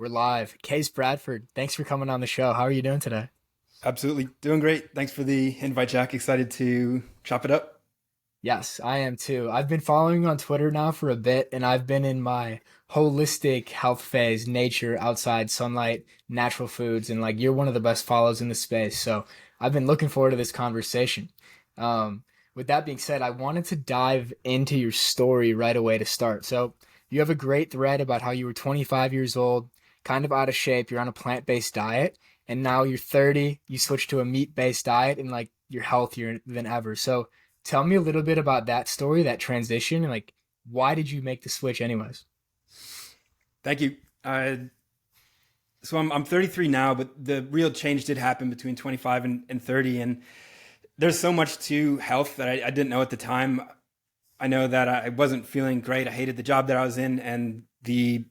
We're live. Case Bradford, thanks for coming on the show. How are you doing today? Absolutely. Doing great. Thanks for the invite, Jack. Excited to chop it up. Yes, I am too. I've been following you on Twitter now for a bit, and I've been in my holistic health phase, nature, outside, sunlight, natural foods, and like you're one of the best follows in the space. So I've been looking forward to this conversation. With that being said, I wanted to dive into your story right away to start. So you have a great thread about how you were 25 years old, kind of out of shape, you're on a plant-based diet, and now you're 30, you switch to a meat-based diet, and like you're healthier than ever. So tell me a little bit about that story, that transition, and like why did you make the switch anyways? Thank you. So I'm 33 now, but the real change did happen between 25 and 30. And there's so much to health that I didn't know at the time. I know that I wasn't feeling great. I hated the job that I was in, and the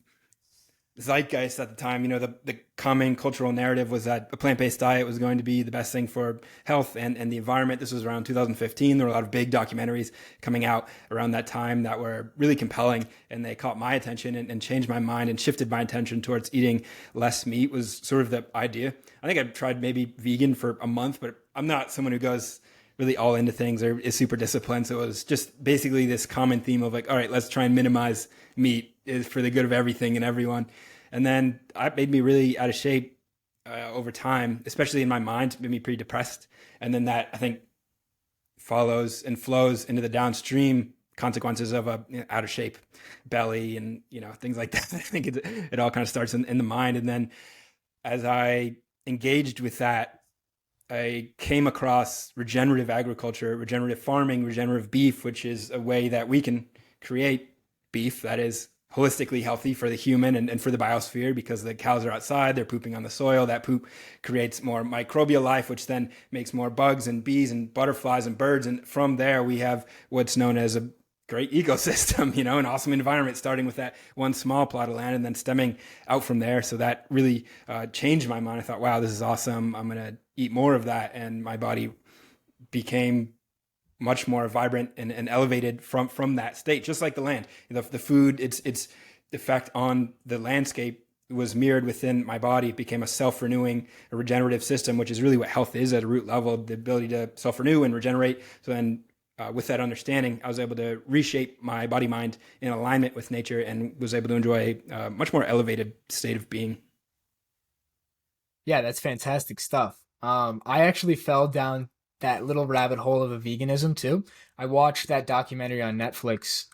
zeitgeist at the time, the common cultural narrative was that a plant-based diet was going to be the best thing for health and the environment. This was around 2015. There were a lot of big documentaries coming out around that time that were really compelling, and they caught my attention and changed my mind and shifted my attention towards eating less meat was sort of the idea. I think I've tried maybe vegan for a month, but I'm not someone who goes really all into things or is super disciplined. So it was just basically this common theme of like, all right, let's try and minimize meat is for the good of everything and everyone. And then it made me really out of shape over time, especially in my mind, made me pretty depressed. And then that I think follows and flows into the downstream consequences of a out of shape belly and things like that. I think it all kind of starts in the mind. And then as I engaged with that, I came across regenerative agriculture, regenerative farming, regenerative beef, which is a way that we can create beef that is holistically healthy for the human and for the biosphere, because the cows are outside, they're pooping on the soil. That poop creates more microbial life, which then makes more bugs and bees and butterflies and birds. And from there, we have what's known as a great ecosystem, an awesome environment, starting with that one small plot of land and then stemming out from there. So that really changed my mind. I thought, wow, this is awesome. I'm going to eat more of that. And my body became much more vibrant and elevated from that state, just like the land. The food, its effect on the landscape was mirrored within my body. It became a self-renewing, a regenerative system, which is really what health is at a root level, the ability to self-renew and regenerate. So then with that understanding, I was able to reshape my body mind in alignment with nature and was able to enjoy a much more elevated state of being. Yeah, that's fantastic stuff. I actually fell down that little rabbit hole of a veganism too. I watched that documentary on Netflix,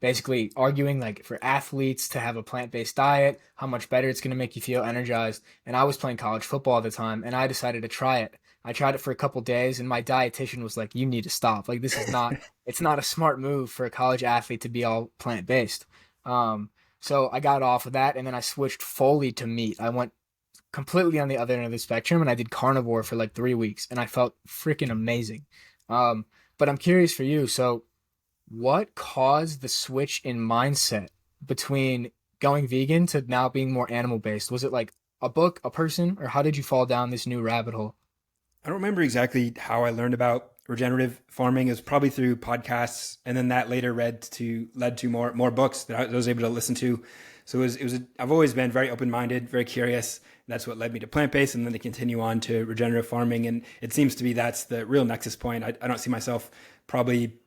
basically arguing like for athletes to have a plant-based diet, how much better it's going to make you feel energized. And I was playing college football at the time, and I decided to try it. I tried it for a couple days, and my dietitian was like, "You need to stop. Like this is not, it's not a smart move for a college athlete to be all plant-based." Um, so I got off of that, and then I switched fully to meat. I went completely on the other end of the spectrum, and I did carnivore for like 3 weeks, and I felt freaking amazing. Um, but I'm curious for you. So, what caused the switch in mindset between going vegan to now being more animal based? Was it like a book, a person, or how did you fall down this new rabbit hole? I don't remember exactly how I learned about regenerative farming. It was probably through podcasts, and then that later led to more books that I was able to listen to. So I've always been very open minded, very curious. That's what led me to plant based, and then to continue on to regenerative farming. And it seems to be that's the real nexus point. I don't see myself probably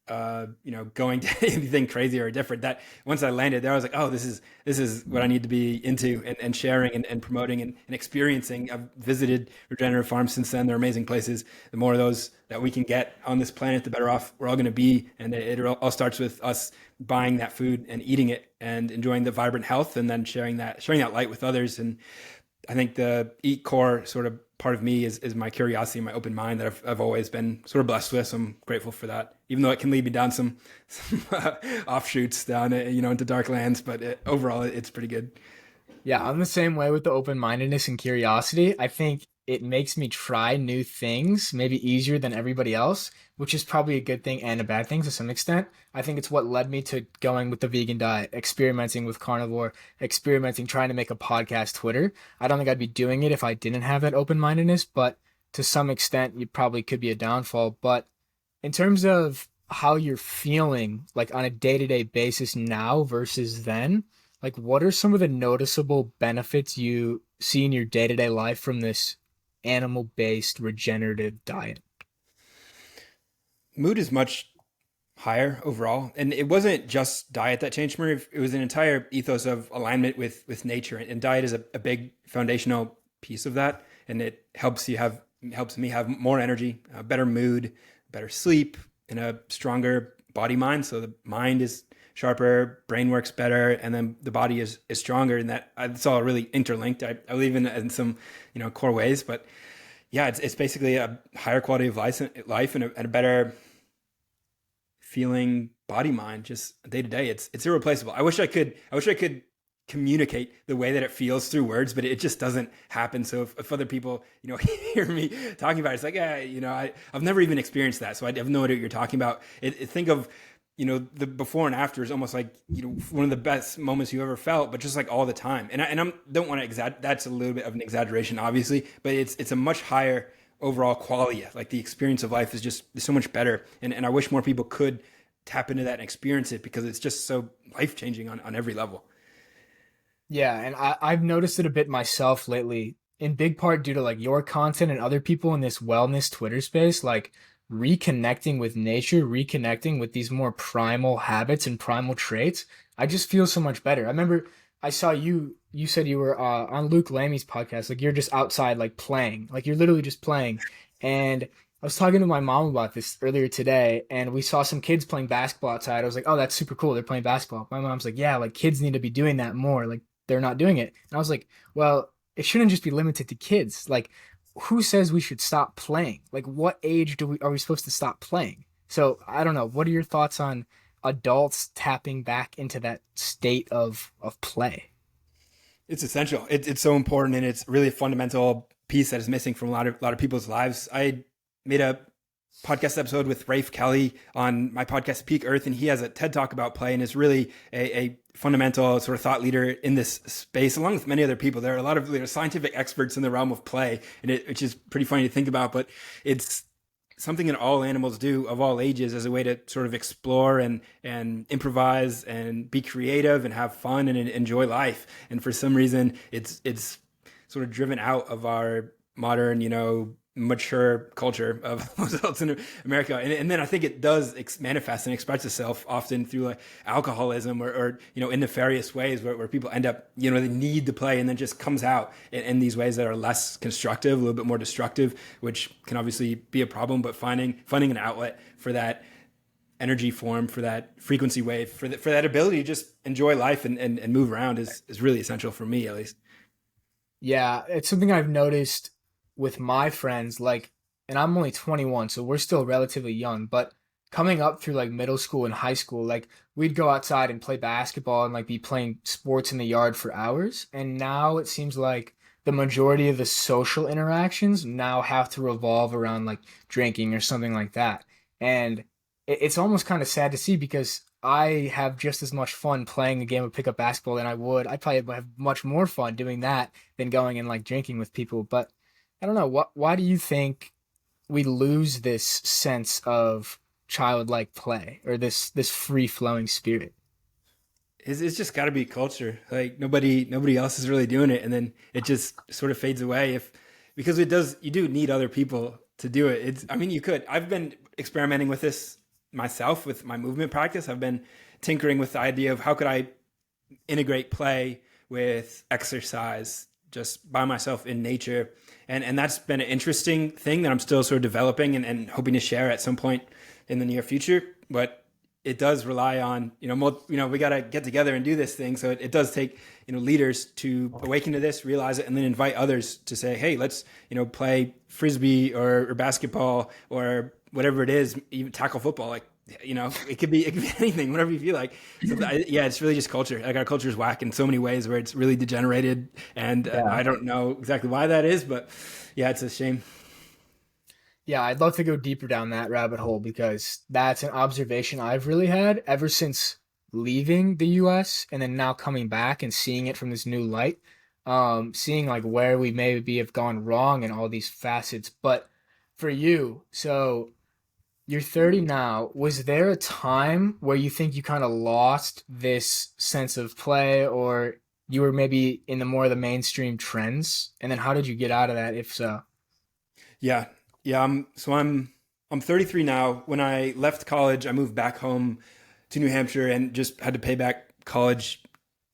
going to anything crazy or different. That once I landed there, I was like, oh, this is what I need to be into and sharing and promoting and experiencing. I've visited regenerative farms since then. They're amazing places. The more of those that we can get on this planet, the better off we're all going to be. And it all starts with us buying that food and eating it and enjoying the vibrant health, and then sharing that light with others. And I think the eat core sort of part of me is my curiosity and my open mind that I've always been sort of blessed with. So I'm grateful for that, even though it can lead me down some offshoots down, into dark lands. But overall, it's pretty good. Yeah, I'm the same way with the open-mindedness and curiosity. I think it makes me try new things maybe easier than everybody else, which is probably a good thing and a bad thing to some extent. I think it's what led me to going with the vegan diet, experimenting with carnivore, experimenting, trying to make a podcast Twitter. I don't think I'd be doing it if I didn't have that open-mindedness, but to some extent, it probably could be a downfall. But in terms of how you're feeling, like on a day-to-day basis now versus then, Like, what are some of the noticeable benefits you see in your day-to-day life from this animal-based regenerative diet? Mood is much higher overall, and it wasn't just diet that changed me. It was an entire ethos of alignment with nature, and diet is a big foundational piece of that. And it helps me have more energy, a better mood, better sleep, and a stronger body mind. So the mind is sharper, brain works better, and then the body is stronger. And that it's all really interlinked. I believe in some core ways, but yeah, it's basically a higher quality of life and a better feeling body mind just day to day. It's irreplaceable. I wish I could communicate the way that it feels through words, but it just doesn't happen. So if other people hear me talking about it, it's like, yeah, I've never even experienced that, so I have no idea what you're talking about. Think of the before and after is almost like one of the best moments you ever felt, but just like all the time. And I don't want to exaggerate. That's a little bit of an exaggeration, obviously, but it's a much higher overall quality. Like the experience of life is just so much better. And I wish more people could tap into that and experience it, because it's just so life changing on every level. Yeah, and I've noticed it a bit myself lately, in big part due to like your content and other people in this wellness Twitter space, like reconnecting with nature, reconnecting with these more primal habits and primal traits. I just feel so much better. I remember I saw you said you were on Luke Lamy's podcast, like you're just outside like playing, like you're literally just playing. And I was talking to my mom about this earlier today, and we saw some kids playing basketball outside. I was like, "Oh, that's super cool. They're playing basketball." My mom's like, "Yeah, like kids need to be doing that more. Like they're not doing it." And I was like, well, it shouldn't just be limited to kids. Like, who says we should stop playing? Like, what age are we supposed to stop playing? So I don't know. What are your thoughts on adults tapping back into that state of play? It's essential. It's so important, and it's really a fundamental piece that is missing from a lot of people's lives. I made a podcast episode with Rafe Kelly on my podcast Peak Earth, and he has a TED talk about play, and is really a fundamental sort of thought leader in this space, along with many other people. There are a lot of scientific experts in the realm of play, which is pretty funny to think about, but it's something that all animals do of all ages as a way to sort of explore and improvise and be creative and have fun and enjoy life. And for some reason, it's sort of driven out of our modern, mature culture of adults in America. And then I think it does manifest and express itself often through like alcoholism or in nefarious ways where people end up, they need to play, and then just comes out in these ways that are less constructive, a little bit more destructive, which can obviously be a problem. But finding an outlet for that energy form, for that frequency wave, for that ability to just enjoy life and move around is really essential for me, at least. Yeah, it's something I've noticed with my friends, like, and I'm only 21, so we're still relatively young, but coming up through like middle school and high school, like we'd go outside and play basketball and like be playing sports in the yard for hours. And now it seems like the majority of the social interactions now have to revolve around like drinking or something like that. And it's almost kind of sad to see, because I have just as much fun playing a game of pickup basketball than I would. I probably have much more fun doing that than going and like drinking with people. But I don't know. Why do you think we lose this sense of childlike play, or this free flowing spirit? It's just got to be culture. Like nobody else is really doing it, and then it just sort of fades away. If Because it does, you do need other people to do it. I mean, you could. I've been experimenting with this myself with my movement practice. I've been tinkering with the idea of how could I integrate play with exercise just by myself in nature. And that's been an interesting thing that I'm still sort of developing and hoping to share at some point in the near future. But it does rely on, we got to get together and do this thing. So it does take, leaders to awaken to this, realize it, and then invite others to say, hey, let's, play frisbee or basketball or whatever it is, even tackle football. Like, it could be anything, whatever you feel like. So yeah, it's really just culture. Like our culture is whack in so many ways where it's really degenerated, and Yeah. I don't know exactly why that is, but yeah, it's a shame. Yeah, I'd love to go deeper down that rabbit hole, because that's an observation I've really had ever since leaving the US and then now coming back and seeing it from this new light. Seeing like where we maybe have gone wrong in all these facets. But for you, so You're 30 now. Was there a time where you think you kind of lost this sense of play, or you were maybe in the more of the mainstream trends? And then how did you get out of that, if so? Yeah, yeah. I'm 33 now. When I left college, I moved back home to New Hampshire and just had to pay back college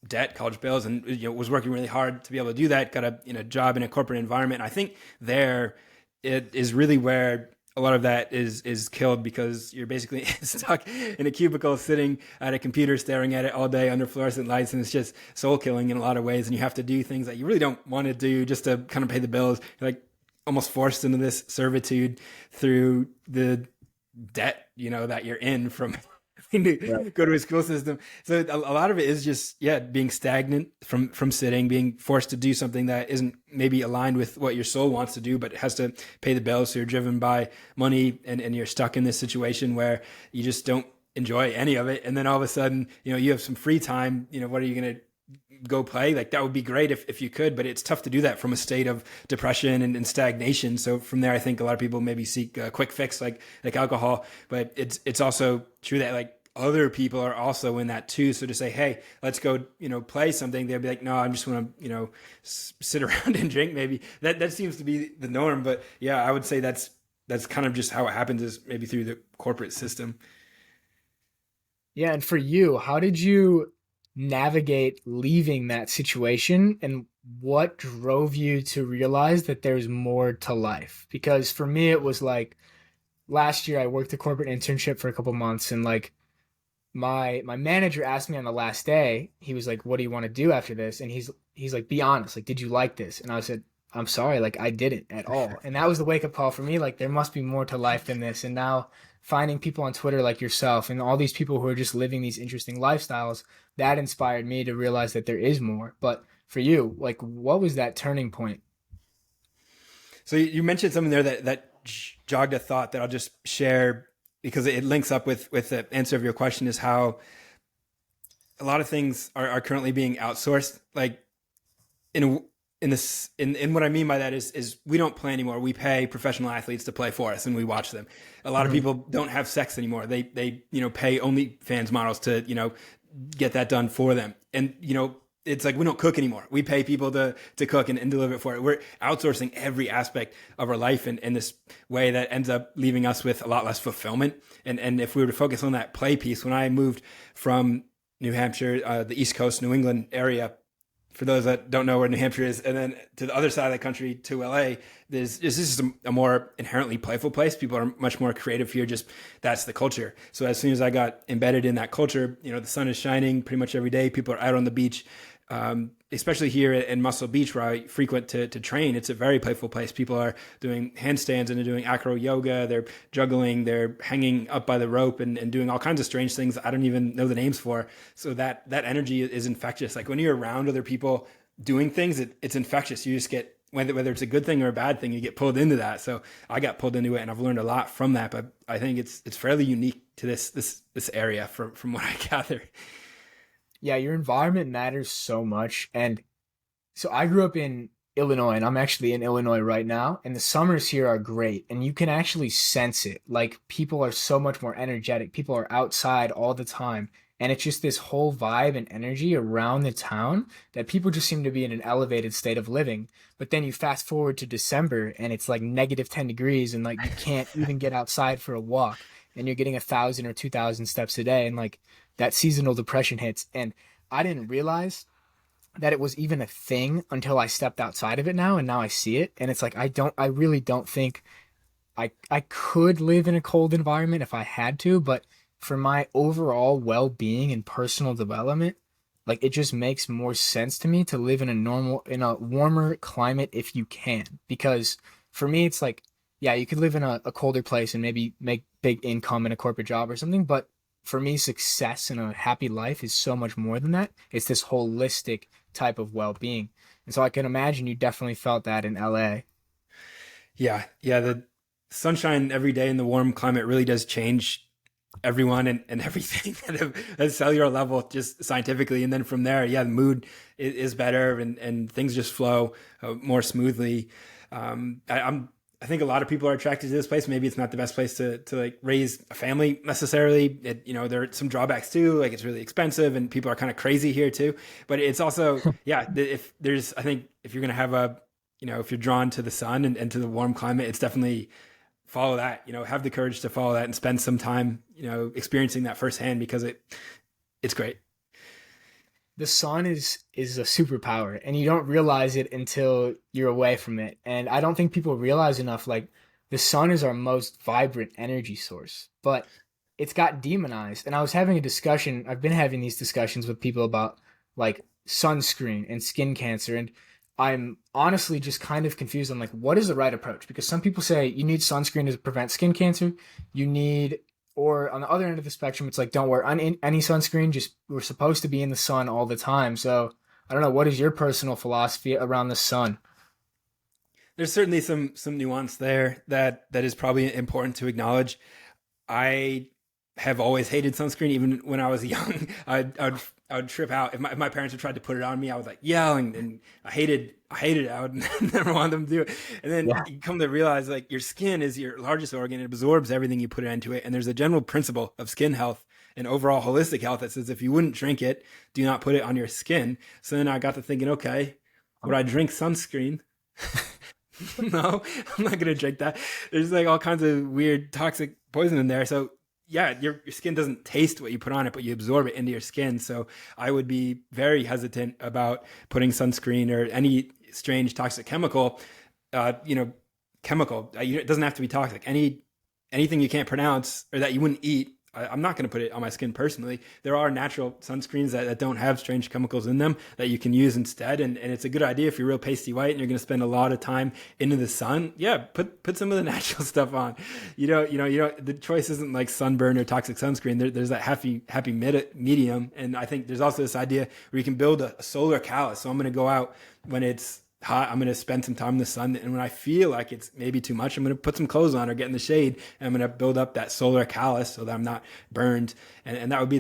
debt, college bills, and was working really hard to be able to do that. Got a job in a corporate environment. I think there it is really where a lot of that is killed, because you're basically stuck in a cubicle sitting at a computer staring at it all day under fluorescent lights, and it's just soul killing in a lot of ways, and you have to do things that you really don't want to do just to kind of pay the bills. You're like almost forced into this servitude through the debt that you're in from Right. to go to a school system. So a lot of it is just, yeah, being stagnant from sitting, being forced to do something that isn't maybe aligned with what your soul wants to do, but it has to pay the bills. So you're driven by money, and you're stuck in this situation where you just don't enjoy any of it. And then all of a sudden, you have some free time. What are you going to go play? Like, that would be great if you could, but it's tough to do that from a state of depression and stagnation. So from there, I think a lot of people maybe seek a quick fix, like alcohol, but it's also true that, like, other people are also in that too. So to say, hey, let's go, play something, they'll be like, no, I just want to, sit around and drink. Maybe that seems to be the norm. But yeah, I would say that's kind of just how it happens, is maybe through the corporate system. Yeah, and for you, how did you navigate leaving that situation, and what drove you to realize that there's more to life? Because for me, it was like last year I worked a corporate internship for a couple months, and like my manager asked me on the last day, he was like, "What do you want to do after this?" And he's like, "Be honest, like, did you like this?" And I said, "I'm sorry, like, I didn't at all." And that was the wake up call for me. Like, there must be more to life than this. And now finding people on Twitter like yourself and all these people who are just living these interesting lifestyles, that inspired me to realize that there is more. But for you, like, what was that turning point? So you mentioned something there that jogged a thought that I'll just share, because it links up with the answer of your question, is how a lot of things are currently being outsourced. Like, in what I mean by that is we don't play anymore. We pay professional athletes to play for us, and we watch them. A lot of Mhm. people don't have sex anymore. They pay OnlyFans models to get that done for them. And it's like we don't cook anymore. We pay people to cook and deliver it for it. We're outsourcing every aspect of our life in this way that ends up leaving us with a lot less fulfillment. And if we were to focus on that play piece, when I moved from New Hampshire, the East Coast, New England area, for those that don't know where New Hampshire is, and then to the other side of the country, to LA, this is a more inherently playful place. People are much more creative here. Just that's the culture. So as soon as I got embedded in that culture, the sun is shining pretty much every day. People are out on the beach. Especially here in Muscle Beach, where I frequent to train, it's a very playful place. People are doing handstands and they're doing acro yoga. They're juggling. They're hanging up by the rope and doing all kinds of strange things I don't even know the names for. So that energy is infectious. Like, when you're around other people doing things, it's infectious. You just get, whether it's a good thing or a bad thing, you get pulled into that. So I got pulled into it, and I've learned a lot from that. But I think it's fairly unique to this area from what I gather. Yeah, your environment matters so much. And so I grew up in Illinois, and I'm actually in Illinois right now, and the summers here are great, and you can actually sense it. Like, people are so much more energetic. People are outside all the time, and it's just this whole vibe and energy around the town that people just seem to be in an elevated state of living. But then you fast forward to December, and it's like negative 10 degrees, and like you can't even get outside for a walk, and you're getting 1,000 or 2,000 steps a day, and like that seasonal depression hits. And I didn't realize that it was even a thing until I stepped outside of it now, and now I see it, and it's like I really don't think I could live in a cold environment if I had to, but for my overall well-being and personal development, like, it just makes more sense to me to live in a warmer climate if you can. Because for me it's like, yeah, you could live in a colder place and maybe make big income in a corporate job or something, but for me, success and a happy life is so much more than that. It's this holistic type of well-being. And so I can imagine you definitely felt that in LA. Yeah, yeah. The sunshine every day in the warm climate really does change everyone and everything at a cellular level, just scientifically. And then from there, yeah, the mood is better, and things just flow more smoothly. I'm I think a lot of people are attracted to this place. Maybe it's not the best place to like raise a family necessarily. There are some drawbacks too. Like it's really expensive and people are kind of crazy here too. But it's also, yeah, if there's, I think if you're going to have if you're drawn to the sun and to the warm climate, it's definitely follow that, have the courage to follow that and spend some time, experiencing that firsthand because it's great. The sun is a superpower and you don't realize it until you're away from it. And I don't think people realize enough like the sun is our most vibrant energy source, but it's got demonized. And I was having a discussion, I've been having these discussions with people about like sunscreen and skin cancer, and I'm honestly just kind of confused on like what is the right approach, because some people say you need sunscreen to prevent skin cancer. You need, or on the other end of the spectrum, it's like don't wear any sunscreen. Just we're supposed to be in the sun all the time. So I don't know. What is your personal philosophy around the sun? There's certainly some nuance there that is probably important to acknowledge. I have always hated sunscreen, even when I was young. I would trip out if my parents had tried to put it on me. I was like yelling, and I hated it. I would never want them to do it. And then Yeah. you come to realize like your skin is your largest organ. It absorbs everything you put into it. And there's a general principle of skin health and overall holistic health that says if you wouldn't drink it, do not put it on your skin. So then I got to thinking, okay, would I drink sunscreen? No, I'm not gonna drink that. There's like all kinds of weird toxic poison in there. So yeah, your skin doesn't taste what you put on it, but you absorb it into your skin. So I would be very hesitant about putting sunscreen or any strange toxic chemical. Chemical. It doesn't have to be toxic. Anything you can't pronounce or that you wouldn't eat. I'm not going to put it on my skin personally. There are natural sunscreens that don't have strange chemicals in them that you can use instead. And it's a good idea if you're real pasty white and you're going to spend a lot of time into the sun. Yeah, put some of the natural stuff on. The choice isn't like sunburn or toxic sunscreen. There's that happy medium. And I think there's also this idea where you can build a solar callus. So I'm going to go out when it's hot. I'm going to spend some time in the sun. And when I feel like it's maybe too much, I'm going to put some clothes on or get in the shade. And I'm going to build up that solar callus so that I'm not burned. And that would be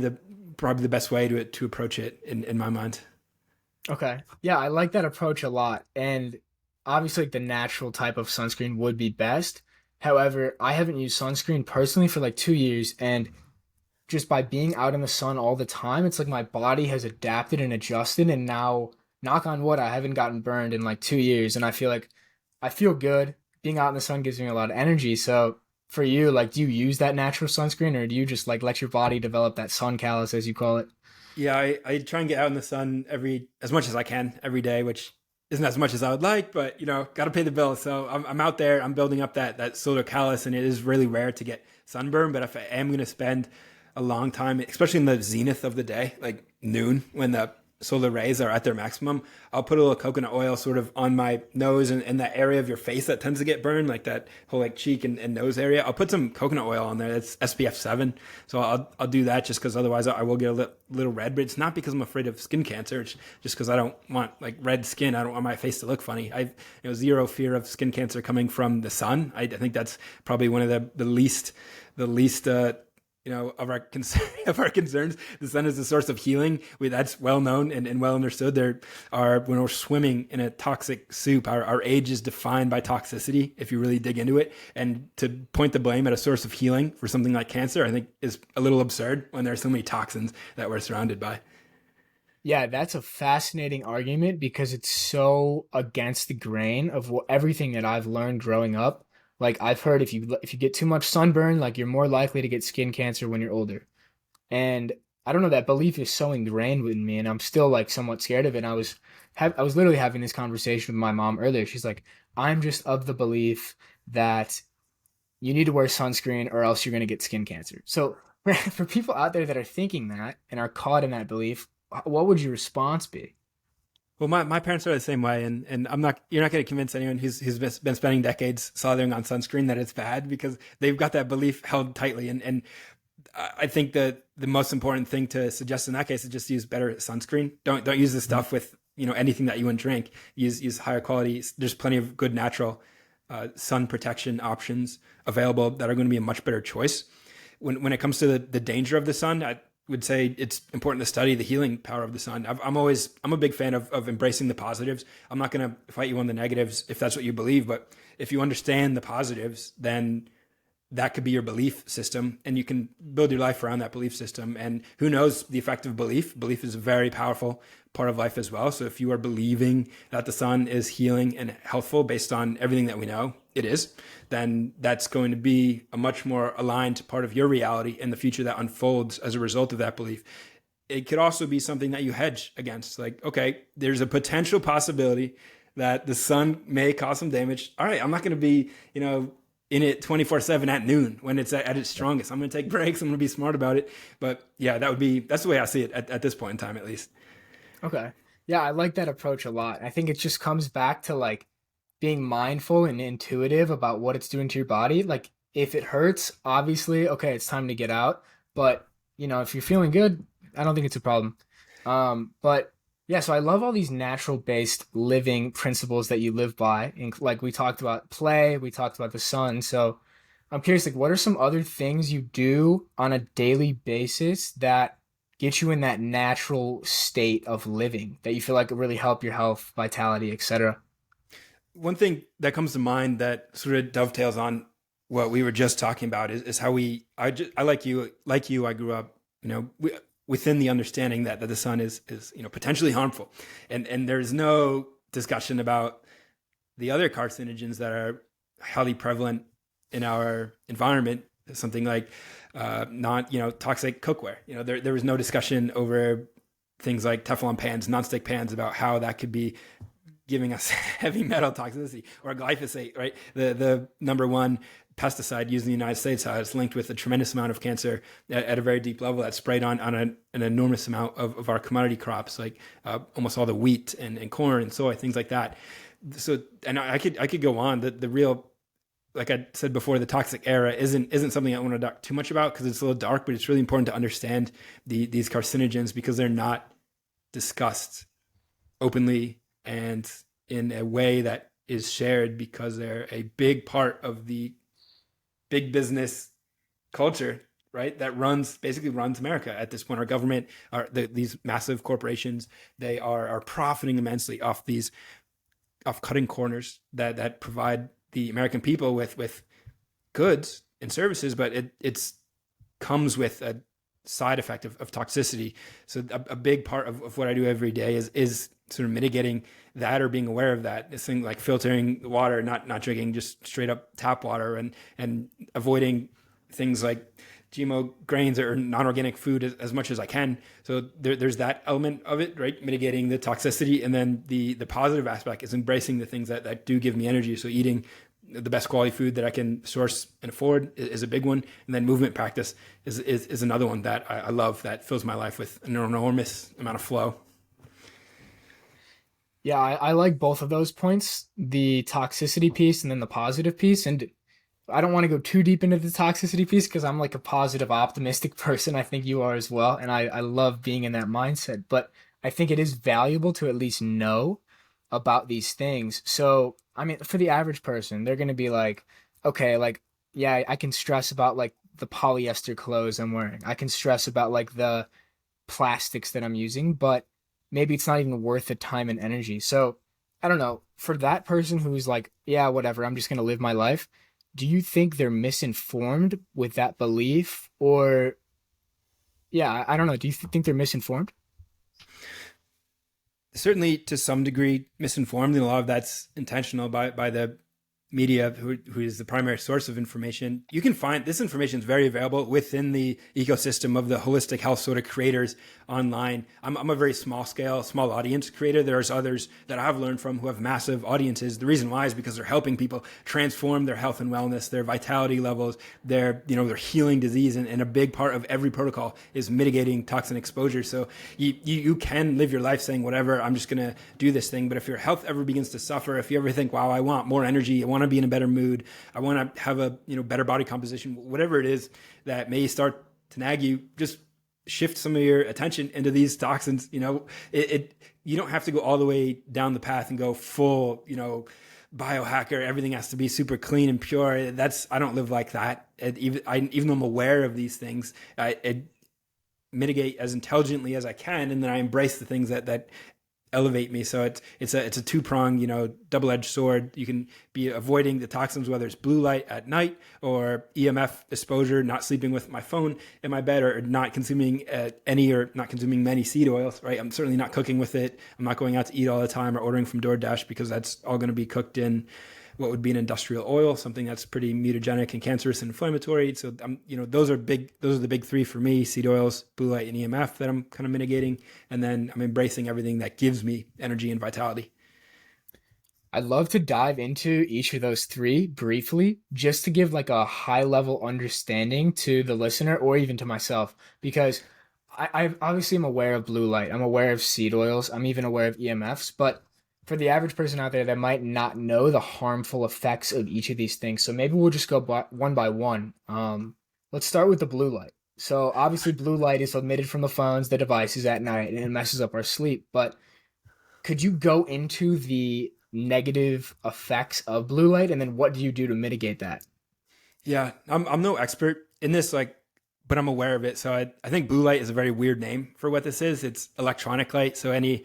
probably the best way to approach it in my mind. Okay. Yeah, I like that approach a lot. And obviously, like, the natural type of sunscreen would be best. However, I haven't used sunscreen personally for like 2 years. And just by being out in the sun all the time, it's like my body has adapted and adjusted. And now, knock on wood, I haven't gotten burned in like 2 years. And I feel like I feel good. Being out in the sun gives me a lot of energy. So for you, like, do you use that natural sunscreen, or do you just like let your body develop that sun callus, as you call it? Yeah, I try and get out in the sun as much as I can every day, which isn't as much as I would like, but got to pay the bill. So I'm out there, I'm building up that solar callus, and it is really rare to get sunburn. But if I am going to spend a long time, especially in the zenith of the day, like noon, when the solar rays are at their maximum, I'll put a little coconut oil sort of on my nose and that area of your face that tends to get burned, like that whole like cheek and nose area. I'll put some coconut oil on there. That's SPF 7. So I'll do that just because otherwise I will get a little red, but it's not because I'm afraid of skin cancer. It's just because I don't want like red skin. I don't want my face to look funny. I've zero fear of skin cancer coming from the sun. I think that's probably one of the least of our of our concerns. The sun is the source of healing. That's well known and well understood. When we're swimming in a toxic soup, our age is defined by toxicity, if you really dig into it. And to point the blame at a source of healing for something like cancer, I think is a little absurd when there are so many toxins that we're surrounded by. Yeah, that's a fascinating argument because it's so against the grain of everything that I've learned growing up. Like I've heard if you get too much sunburn, like you're more likely to get skin cancer when you're older. And I don't know, that belief is so ingrained with me, and I'm still like somewhat scared of it. And I was literally having this conversation with my mom earlier. She's like, "I'm just of the belief that you need to wear sunscreen or else you're going to get skin cancer." So for people out there that are thinking that and are caught in that belief, what would your response be? Well, my parents are the same way, and you're not going to convince anyone who's been spending decades slathering on sunscreen that it's bad, because they've got that belief held tightly. And I think that the most important thing to suggest in that case is just use better sunscreen. Don't use the stuff with anything that you wouldn't drink. Use higher quality. There's plenty of good natural sun protection options available that are going to be a much better choice. When it comes to the danger of the sun, would say it's important to study the healing power of the sun. I'm a big fan of embracing the positives. I'm not going to fight you on the negatives if that's what you believe, but if you understand the positives, then that could be your belief system, and you can build your life around that belief system. And who knows the effect of belief is a very powerful part of life as well. So if you are believing that the sun is healing and healthful based on everything that we know it is, then that's going to be a much more aligned part of your reality in the future that unfolds as a result of that belief. It could also be something that you hedge against, like, okay, there's a potential possibility that the sun may cause some damage. All right, I'm not going to be, in it 24/7 at noon when it's at its strongest. I'm going to take breaks. I'm going to be smart about it. But yeah, that's the way I see it at this point in time, at least. Okay. Yeah, I like that approach a lot. I think it just comes back to like being mindful and intuitive about what it's doing to your body. Like if it hurts, obviously, okay, it's time to get out. But, if you're feeling good, I don't think it's a problem. But yeah, so I love all these natural based living principles that you live by. And like we talked about play, we talked about the sun. So I'm curious, like, what are some other things you do on a daily basis that get you in that natural state of living that you feel like really help your health, vitality, etc.? One thing that comes to mind that sort of dovetails on what we were just talking about is how I like you, I grew up, within the understanding that the sun is potentially harmful, and there's no discussion about the other carcinogens that are highly prevalent in our environment. Something like toxic cookware. There was no discussion over things like Teflon pans, nonstick pans, about how that could be giving us heavy metal toxicity, or glyphosate, right? The number one pesticide used in the United States, it's linked with a tremendous amount of cancer at a very deep level, that's sprayed on an enormous amount of our commodity crops, like almost all the wheat and corn and soy, things like that. So, and I could go on. The real, like I said before, the toxic era isn't something I want to talk too much about because it's a little dark, but it's really important to understand these carcinogens because they're not discussed openly and in a way that is shared, because they're a big part of the big business culture, right? That basically runs America at this point. Our government, these massive corporations, they are profiting immensely off cutting corners that provide the American people with goods and services, but it's comes with a side effect of toxicity. So a big part of what I do every day is sort of mitigating that, or being aware of that. This thing like filtering the water, not drinking just straight up tap water, and avoiding things like GMO grains or non-organic food as much as I can. So there's that element of it, right? Mitigating the toxicity. And then the positive aspect is embracing the things that do give me energy. So eating the best quality food that I can source and afford is a big one. And then movement practice is another one that I love, that fills my life with an enormous amount of flow. Yeah, I like both of those points, the toxicity piece and then the positive piece. And I don't want to go too deep into the toxicity piece because I'm like a positive, optimistic person. I think you are as well. And I love being in that mindset. But I think it is valuable to at least know about these things. So, I mean, for the average person, they're going to be like, okay, like, yeah, I can stress about like the polyester clothes I'm wearing. I can stress about like the plastics that I'm using, but maybe it's not even worth the time and energy. So I don't know. For that person who's like, yeah, whatever, I'm just going to live my life. Do you think they're misinformed with that belief? Or, yeah, I don't know. Do you think they're misinformed? Certainly to some degree misinformed, and a lot of that's intentional by the media, who is the primary source of information. You can find this information is very available within the ecosystem of the holistic health sort of creators online. I'm a very small audience creator. There's others that I've learned from who have massive audiences. The reason why is because they're helping people transform their health and wellness, their vitality levels, their healing disease. And a big part of every protocol is mitigating toxin exposure. So you can live your life saying, whatever, I'm just going to do this thing. But if your health ever begins to suffer, if you ever think, wow, I want more energy, I want to be in a better mood, I want to have a better body composition, whatever it is that may start to nag you, just shift some of your attention into these toxins. You don't have to go all the way down the path and go full biohacker. Everything has to be super clean and pure. I don't live like that. Even though I'm aware of these things, mitigate as intelligently as I can, and then I embrace the things that elevate me. So it's a two prong, double edged sword. You can be avoiding the toxins, whether it's blue light at night or EMF exposure, not sleeping with my phone in my bed, or not consuming not consuming many seed oils. Right, I'm certainly not cooking with it. I'm not going out to eat all the time or ordering from DoorDash, because that's all going to be cooked in what would be an industrial oil, something that's pretty mutagenic and cancerous and inflammatory. So those are big. Those are the big three for me: seed oils, blue light, and EMF that I'm kind of mitigating. And then I'm embracing everything that gives me energy and vitality. I'd love to dive into each of those three briefly, just to give like a high level understanding to the listener or even to myself, because I obviously am aware of blue light, I'm aware of seed oils, I'm even aware of EMFs, but for the average person out there that might not know the harmful effects of each of these things, so maybe we'll just go one by one. Let's start with the blue light. So obviously, blue light is emitted from the phones, the devices at night, and it messes up our sleep. But could you go into the negative effects of blue light, and then what do you do to mitigate that? Yeah, I'm no expert in this, but I'm aware of it. So I think blue light is a very weird name for what this is. It's electronic light. So any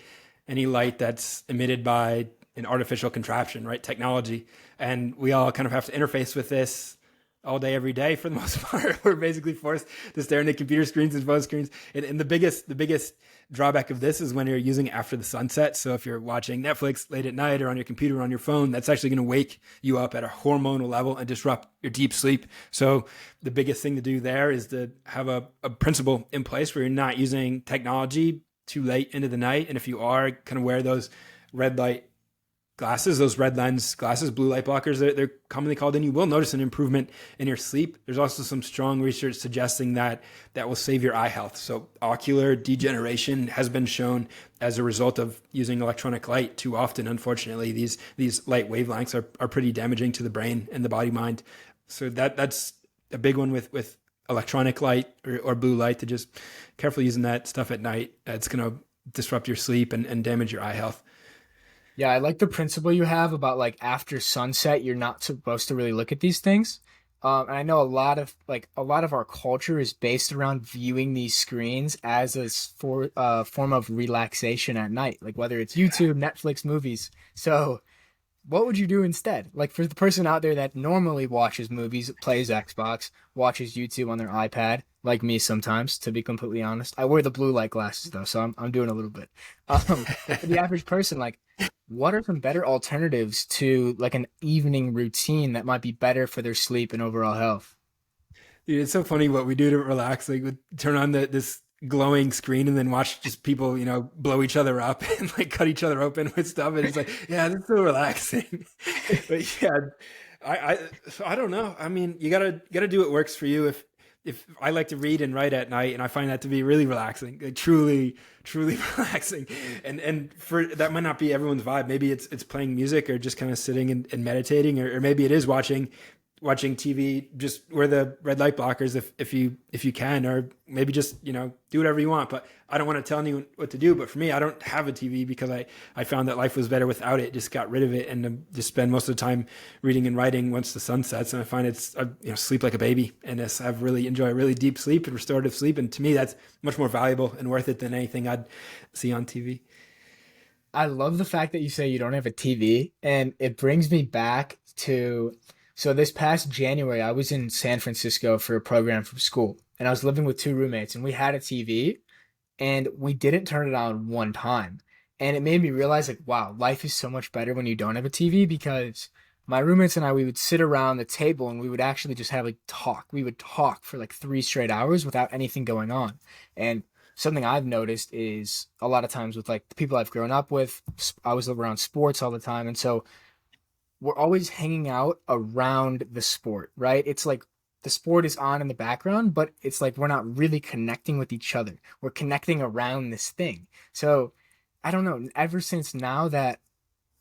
light that's emitted by an artificial contraption, right? Technology. And we all kind of have to interface with this all day, every day for the most part. We're basically forced to stare into computer screens and phone screens. And the biggest drawback of this is when you're using it after the sunset. So if you're watching Netflix late at night or on your computer or on your phone, that's actually going to wake you up at a hormonal level and disrupt your deep sleep. So the biggest thing to do there is to have a principle in place where you're not using technology too late into the night. And if you are, kind of wear those red light glasses, those red lens glasses, blue light blockers, they're commonly called, and you will notice an improvement in your sleep. There's also some strong research suggesting that will save your eye health. So ocular degeneration has been shown as a result of using electronic light too often. Unfortunately, these light wavelengths are pretty damaging to the brain and the body mind. So that's a big one with electronic light or blue light, to just carefully using that stuff at night. It's going to disrupt your sleep and damage your eye health. Yeah, I like the principle you have about like after sunset, you're not supposed to really look at these things. And I know a lot of our culture is based around viewing these screens as a form of relaxation at night, like whether it's YouTube, Netflix, movies. So what would you do instead? Like for the person out there that normally watches movies, plays Xbox, watches YouTube on their iPad, like me sometimes, to be completely honest. I wear the blue light glasses though, so I'm doing a little bit. For the average person, like what are some better alternatives to like an evening routine that might be better for their sleep and overall health? Dude, it's so funny what we do to relax. Like we turn on this glowing screen and then watch just people, blow each other up and like cut each other open with stuff. And it's like, yeah, that's so relaxing. But yeah, so I don't know. I mean, you gotta do what works for you. If I like to read and write at night, and I find that to be really relaxing, like truly relaxing. And for that might not be everyone's vibe. Maybe it's playing music or just kind of sitting and meditating, or maybe it is watching TV, just wear the red light blockers if you can, or maybe just do whatever you want. But I don't want to tell anyone what to do. But for me, I don't have a TV because I found that life was better without it. Just got rid of it and just spend most of the time reading and writing once the sun sets. And I find I sleep like a baby, and I've really enjoy really deep sleep and restorative sleep. And to me, that's much more valuable and worth it than anything I'd see on TV. I love the fact that you say you don't have a TV, and it brings me back to so this past January, I was in San Francisco for a program from school, and I was living with two roommates, and we had a TV, and we didn't turn it on one time. And it made me realize, like, wow, life is so much better when you don't have a TV because my roommates and I, we would sit around the table and we would actually just have like talk. We would talk for like 3 straight hours without anything going on. And something I've noticed is a lot of times with like the people I've grown up with, I was around sports all the time. And so we're always hanging out around the sport, right? It's like the sport is on in the background, but it's like we're not really connecting with each other. We're connecting around this thing. So I don't know. Ever since now that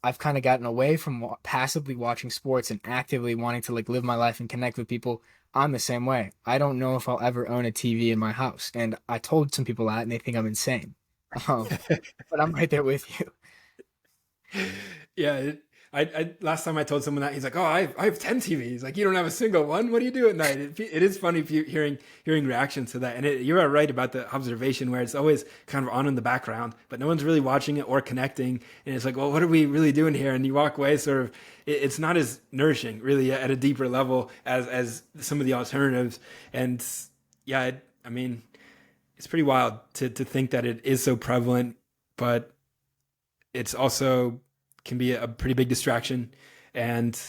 I've kind of gotten away from passively watching sports and actively wanting to like live my life and connect with people, I'm the same way. I don't know if I'll ever own a TV in my house. And I told some people that and they think I'm insane. Um, but I'm right there with you. Yeah, I last time I told someone that, he's like, "Oh, I have 10 TVs." Like, you don't have a single one. What do you do at night? It is funny hearing reactions to that. And you're right about the observation where it's always kind of on in the background, but no one's really watching it or connecting. And it's like, well, what are we really doing here? And you walk away sort of. It's not as nourishing, really, at a deeper level as some of the alternatives. And yeah, I mean, it's pretty wild to think that it is so prevalent, but it's also can be a pretty big distraction. And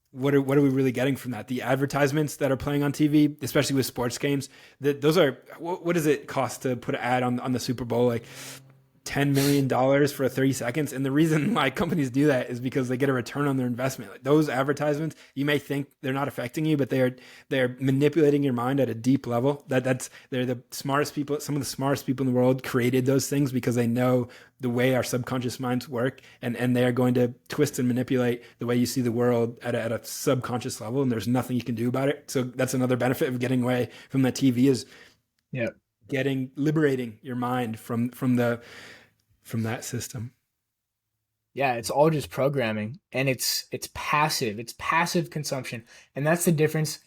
what are we really getting from that? The advertisements that are playing on TV, especially with sports games, that those are what does it cost to put an ad on the Super Bowl? Like $10 million for 30 seconds. And the reason why companies do that is because they get a return on their investment. Like those advertisements, you may think they're not affecting you, but they're manipulating your mind at a deep level. They're the smartest people. Some of the smartest people in the world created those things because they know the way our subconscious minds work, and they are going to twist and manipulate the way you see the world at a subconscious level. And there's nothing you can do about it. So that's another benefit of getting away from the TV is Yeah. liberating your mind from that system. Yeah, it's all just programming, and it's passive. It's passive consumption. And that's the difference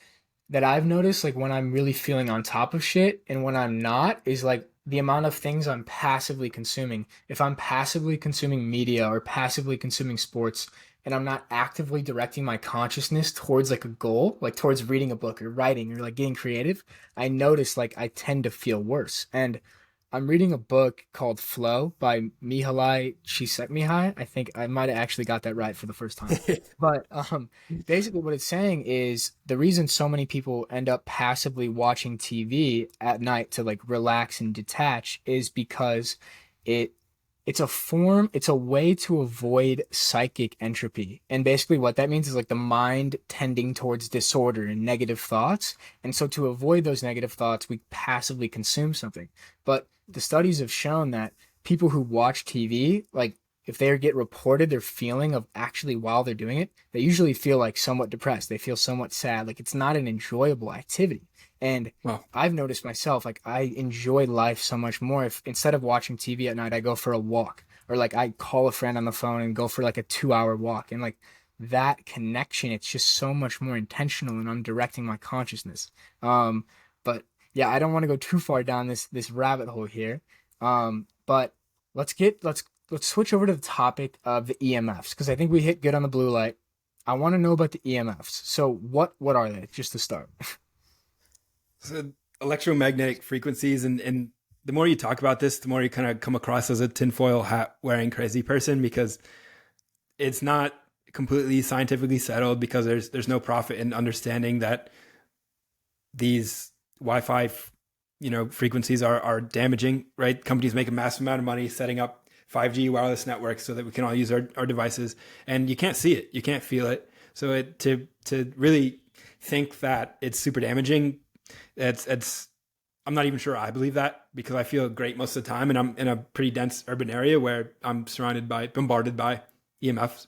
that I've noticed, like when I'm really feeling on top of shit and when I'm not, is like the amount of things I'm passively consuming. If I'm passively consuming media or passively consuming sports and I'm not actively directing my consciousness towards like a goal, like towards reading a book or writing or like getting creative, I notice like I tend to feel worse. And I'm reading a book called Flow by Mihaly Csikszentmihalyi. I think I might have actually got that right for the first time. But basically, what it's saying is the reason so many people end up passively watching TV at night to like relax and detach is because it it's a way to avoid psychic entropy. And basically what that means is like the mind tending towards disorder and negative thoughts. And so to avoid those negative thoughts, we passively consume something. But the studies have shown that people who watch TV, like if they get reported their feeling of actually while they're doing it, they usually feel like somewhat depressed. They feel somewhat sad. Like it's not an enjoyable activity. And Well, I've noticed myself, like I enjoy life so much more if instead of watching TV at night, I go for a walk or like I call a friend on the phone and go for like a 2 hour walk. And like that connection, it's just so much more intentional and I'm directing my consciousness. But yeah, I don't want to go too far down this rabbit hole here. But let's switch over to the topic of the EMFs because I think we hit good on the blue light. I want to know about the EMFs. So what are they? Just to start. so electromagnetic frequencies, and the more you talk about this, the more you kind of come across as a tinfoil hat wearing crazy person because it's not completely scientifically settled because there's no profit in understanding that these Wi-Fi, frequencies are damaging, right? Companies make a massive amount of money setting up 5G wireless networks so that we can all use our devices, and you can't see it, you can't feel it. So to really think that it's super damaging, it's I'm not even sure I believe that because I feel great most of the time, and I'm in a pretty dense urban area where I'm bombarded by EMFs.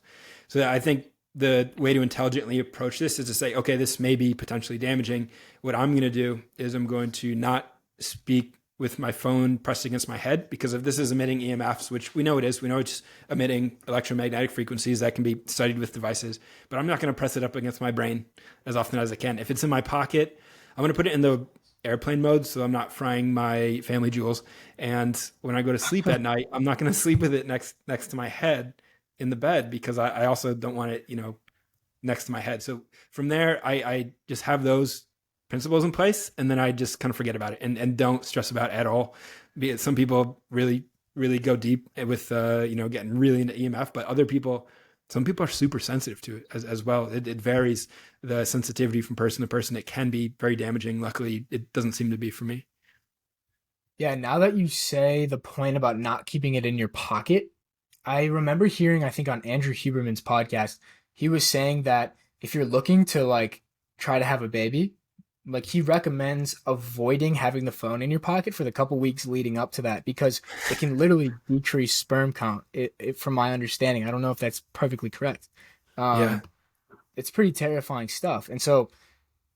So I think the way to intelligently approach this is to say, okay, this may be potentially damaging. What I'm going to do is I'm going to not speak with my phone pressed against my head because if this is emitting EMFs, which we know it is, we know it's emitting electromagnetic frequencies that can be studied with devices, but I'm not going to press it up against my brain as often as I can. If it's in my pocket, I'm going to put it in the airplane mode so I'm not frying my family jewels. And when I go to sleep at night, I'm not going to sleep with it next to my head in the bed because I also don't want it, next to my head. So from there, I just have those principles in place and then I just kind of forget about it and don't stress about it at all. Be it some people really, really go deep with, getting really into EMF, but some people are super sensitive to it as well. It varies the sensitivity from person to person. It can be very damaging. Luckily, it doesn't seem to be for me. Yeah, now that you say the point about not keeping it in your pocket, I remember hearing, I think on Andrew Huberman's podcast, he was saying that if you're looking to like try to have a baby, like he recommends avoiding having the phone in your pocket for the couple weeks leading up to that because it can literally decrease sperm count. From my understanding, I don't know if that's perfectly correct. Yeah. Um, it's pretty terrifying stuff. And so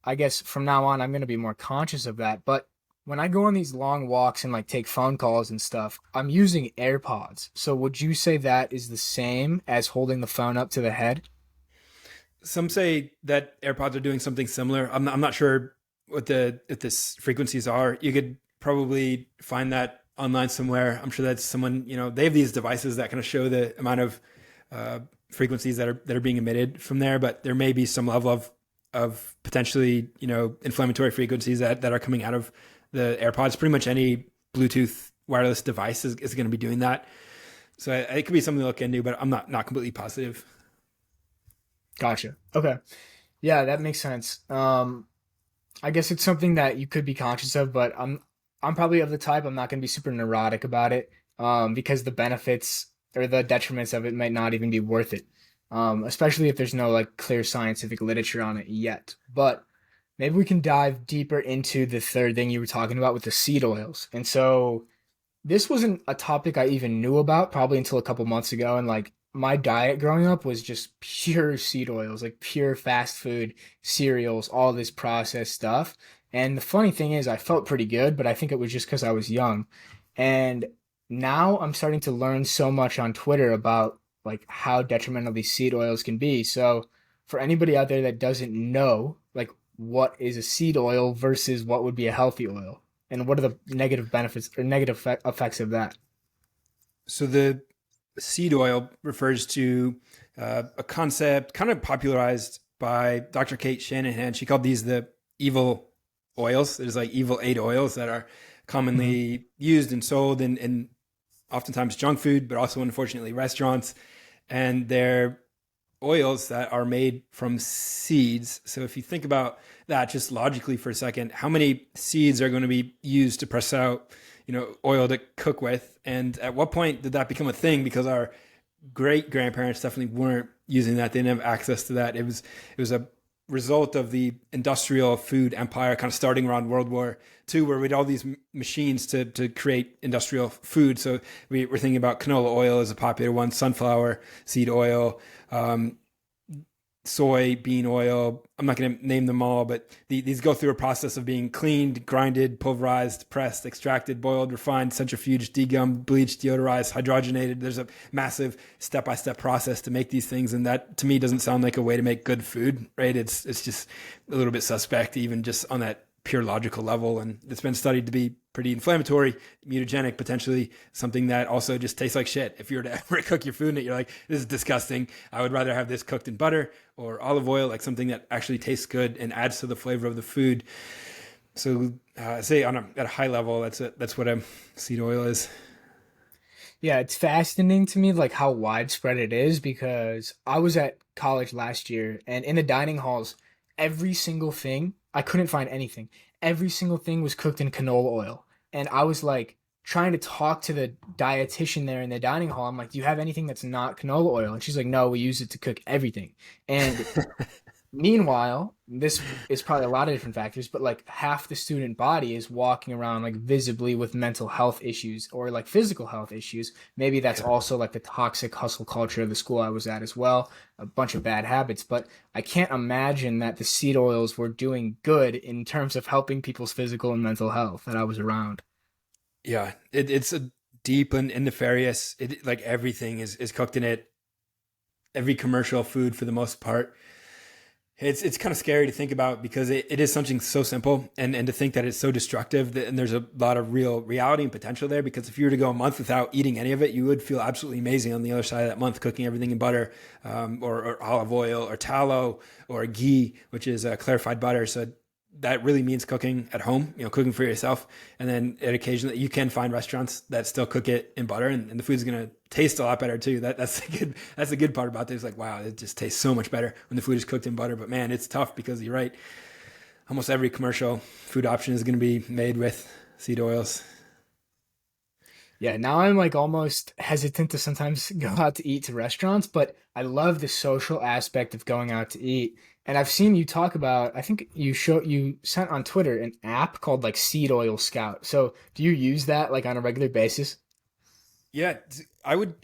I guess from now on, I'm going to be more conscious of that. But when I go on these long walks and like take phone calls and stuff, I'm using AirPods. So would you say that is the same as holding the phone up to the head? Some say that AirPods are doing something similar. I'm not sure what the if this frequencies are. You could probably find that online somewhere. I'm sure that's someone, they have these devices that kind of show the amount of uh, frequencies that are being emitted from there, but there may be some level of potentially, inflammatory frequencies that are coming out of the AirPods. Pretty much any Bluetooth wireless device is going to be doing that. So it could be something to look into, but I'm not completely positive. Gotcha. Okay. Yeah, that makes sense. I guess it's something that you could be conscious of, but I'm probably of the type I'm not going to be super neurotic about it, because the benefits or the detriments of it might not even be worth it. Especially if there's no like clear scientific literature on it yet. But maybe we can dive deeper into the third thing you were talking about with the seed oils. And so this wasn't a topic I even knew about probably until a couple months ago. And like my diet growing up was just pure seed oils, like pure fast food, cereals, all this processed stuff. And the funny thing is, I felt pretty good, but I think it was just because I was young. And now I'm starting to learn so much on Twitter about like how detrimental these seed oils can be. So for anybody out there that doesn't know, like what is a seed oil versus what would be a healthy oil? And what are the negative benefits or negative effects of that? So the seed oil refers to a concept kind of popularized by Dr. Kate Shanahan. She called these the evil oils. There's like evil eight oils that are Mm-hmm. commonly used and sold in oftentimes junk food, but also unfortunately restaurants. And they're oils that are made from seeds. So if you think about that just logically for a second, how many seeds are going to be used to press out, oil to cook with? And at what point did that become a thing? Because our great grandparents definitely weren't using that. They didn't have access to that. It was a result of the industrial food empire kind of starting around World War II, where we had all these machines to create industrial food. So we're thinking about canola oil as a popular one, sunflower seed oil, um, soy bean oil. I'm not going to name them all, but these go through a process of being cleaned, grinded, pulverized, pressed, extracted, boiled, refined, centrifuged, degummed, bleached, deodorized, hydrogenated. There's a massive step-by-step process to make these things, and that to me doesn't sound like a way to make good food, right? It's just a little bit suspect, even just on that pure logical level. And it's been studied to be pretty inflammatory, mutagenic, potentially something that also just tastes like shit. If you were to ever cook your food and you're like, this is disgusting, I would rather have this cooked in butter or olive oil, like something that actually tastes good and adds to the flavor of the food. So, say at a high level, that's what a seed oil is. Yeah, it's fascinating to me like how widespread it is because I was at college last year and in the dining halls, every single thing, I couldn't find anything. Every single thing was cooked in canola oil. And I was like trying to talk to the dietitian there in the dining hall. I'm like, "Do you have anything that's not canola oil?" And she's like, "No, we use it to cook everything." And meanwhile, this is probably a lot of different factors, but like half the student body is walking around like visibly with mental health issues or like physical health issues. Maybe that's Yeah. also like the toxic hustle culture of the school I was at as well, a bunch of bad habits. But I can't imagine that the seed oils were doing good in terms of helping people's physical and mental health that I was around. Yeah, it's a deep and nefarious. It like everything is cooked in it. Every commercial food, for the most part, it's kind of scary to think about because it is something so simple, and to think that it's so destructive, and there's a lot of real reality and potential there. Because if you were to go a month without eating any of it, you would feel absolutely amazing on the other side of that month, cooking everything in butter, or olive oil, or tallow, or ghee, which is clarified butter. So that really means cooking at home, cooking for yourself. And then at occasionally you can find restaurants that still cook it in butter, and the food's going to taste a lot better too. That's the good part about this. Like, wow, it just tastes so much better when the food is cooked in butter. But man, it's tough because you're right. Almost every commercial food option is going to be made with seed oils. Yeah, now I'm like almost hesitant to sometimes go out to eat to restaurants, but I love the social aspect of going out to eat. And I've seen you talk about, I think you sent on Twitter an app called like Seed Oil Scout. So do you use that like on a regular basis? Yeah, I would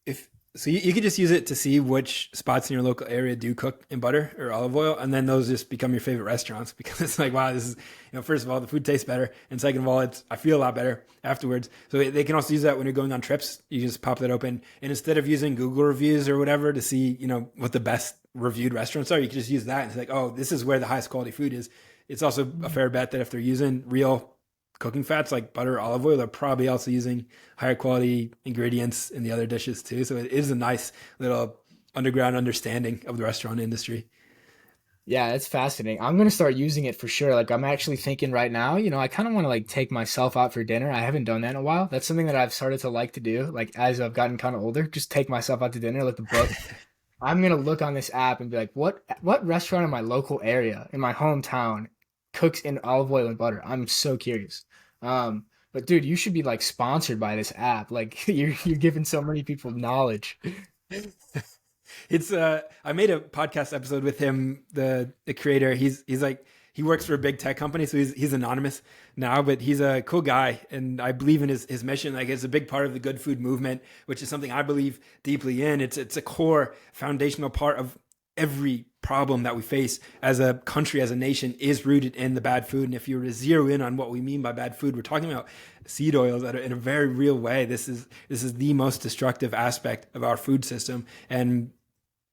if So you could just use it to see which spots in your local area do cook in butter or olive oil, and then those just become your favorite restaurants because it's like, wow, this is, first of all, the food tastes better, and second of all, I feel a lot better afterwards. So they can also use that when you're going on trips. You just pop that open, and instead of using Google reviews or whatever to see, what the best reviewed restaurants are, you can just use that and it's like, oh, this is where the highest quality food is. It's also a fair bet that if they're using real cooking fats like butter or olive oil, they're probably also using higher quality ingredients in the other dishes too. So it is a nice little underground understanding of the restaurant industry. Yeah, it's fascinating. I'm gonna start using it for sure. Like I'm actually thinking right now, I kind of want to like take myself out for dinner. I haven't done that in a while. That's something that I've started to like to do. Like as I've gotten kind of older, just take myself out to dinner, like the book. I'm gonna look on this app and be like, what restaurant in my local area, in my hometown, cooks in olive oil and butter? I'm so curious. But dude, you should be like sponsored by this app. Like you're giving so many people knowledge. It's I made a podcast episode with him, the creator. He's like he works for a big tech company, so he's anonymous now, but he's a cool guy, and I believe in his mission. Like it's a big part of the good food movement, which is something I believe deeply in. It's a core foundational part of every problem that we face as a country, as a nation, is rooted in the bad food. And if you were to zero in on what we mean by bad food, we're talking about seed oils in a very real way. This is the most destructive aspect of our food system, and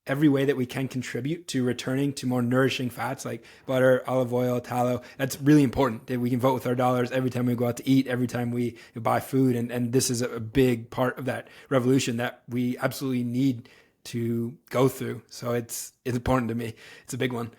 every way that we can contribute to returning to more nourishing fats like butter, olive oil, tallow. That's really important that we can vote with our dollars every time we go out to eat, every time we buy food. And this is a big part of that revolution that we absolutely need to go through. So it's important to me. It's a big one.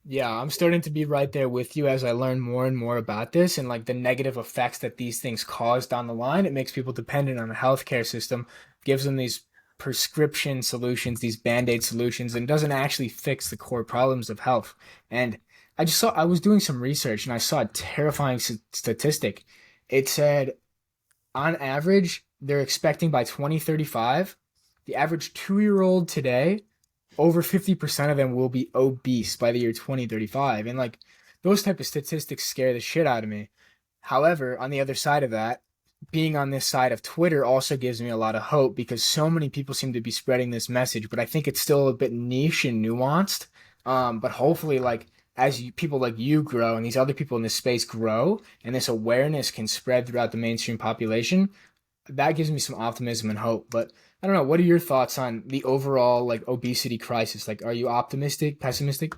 Yeah, I'm starting to be right there with you as I learn more and more about this and like the negative effects that these things cause down the line. It makes people dependent on the healthcare system, gives them these prescription solutions, these band-aid solutions, and doesn't actually fix the core problems of health. And I was doing some research and I saw a terrifying statistic. It said on average, they're expecting by 2035, the average 2-year-old today, over 50% of them will be obese by the year 2035. And like those type of statistics scare the shit out of me. However, on the other side of that, being on this side of Twitter also gives me a lot of hope because so many people seem to be spreading this message, but I think it's still a bit niche and nuanced. But hopefully, like as people like you grow and these other people in this space grow, and this awareness can spread throughout the mainstream population, that gives me some optimism and hope. But I don't know. What are your thoughts on the overall like obesity crisis? Like, are you optimistic, pessimistic?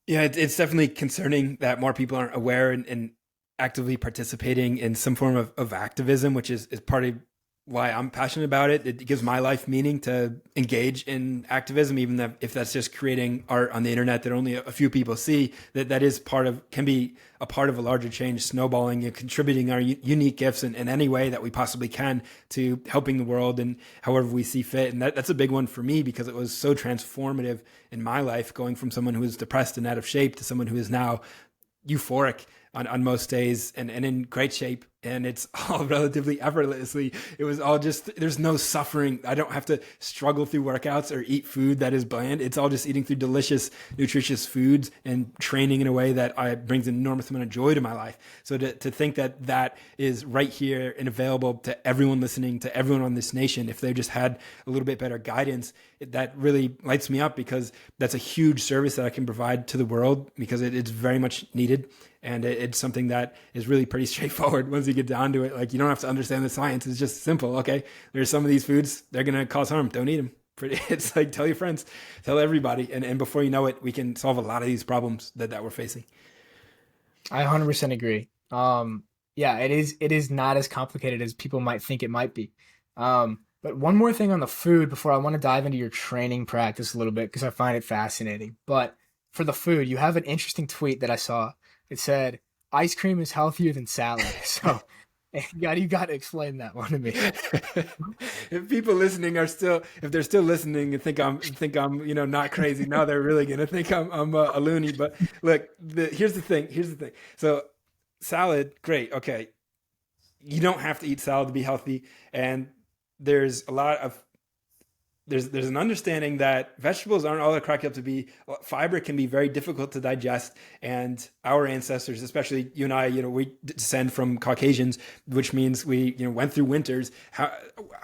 Yeah, it's definitely concerning that more people aren't aware and actively participating in some form of activism, which is part of why I'm passionate about it. It gives my life meaning to engage in activism, even if that's just creating art on the internet that only a few people see. That is can be a part of a larger change, snowballing and contributing our unique gifts in any way that we possibly can to helping the world and however we see fit. And that's a big one for me because it was so transformative in my life, going from someone who was depressed and out of shape to someone who is now euphoric on most days and in great shape. And it's all relatively effortlessly. It was all just, there's no suffering. I don't have to struggle through workouts or eat food that is bland. It's all just eating through delicious, nutritious foods and training in a way that brings an enormous amount of joy to my life. So to think that is right here and available to everyone listening, to everyone on this nation, if they just had a little bit better guidance, that really lights me up because that's a huge service that I can provide to the world because it's very much needed. And it's something that is really pretty straightforward once you get down to it. Like you don't have to understand the science. It's just simple. Okay, there's some of these foods, they're going to cause harm. Don't eat them. It's like tell your friends, tell everybody. And before you know it, we can solve a lot of these problems that we're facing. I 100% agree. Yeah, it is not as complicated as people might think it might be. But one more thing on the food before I want to dive into your training practice a little bit because I find it fascinating. But for the food, you have an interesting tweet that I saw. It said, ice cream is healthier than salad. So you got to explain that one to me. If people listening if they're still listening and think I'm not crazy, now they're really gonna think I'm a loony. But look, here's the thing. So salad, great, okay. You don't have to eat salad to be healthy, and there's a lot of there's an understanding that vegetables aren't all they're cracked up to be. Fiber can be very difficult to digest, and our ancestors, especially you and I, we descend from Caucasians, which means we went through winters. How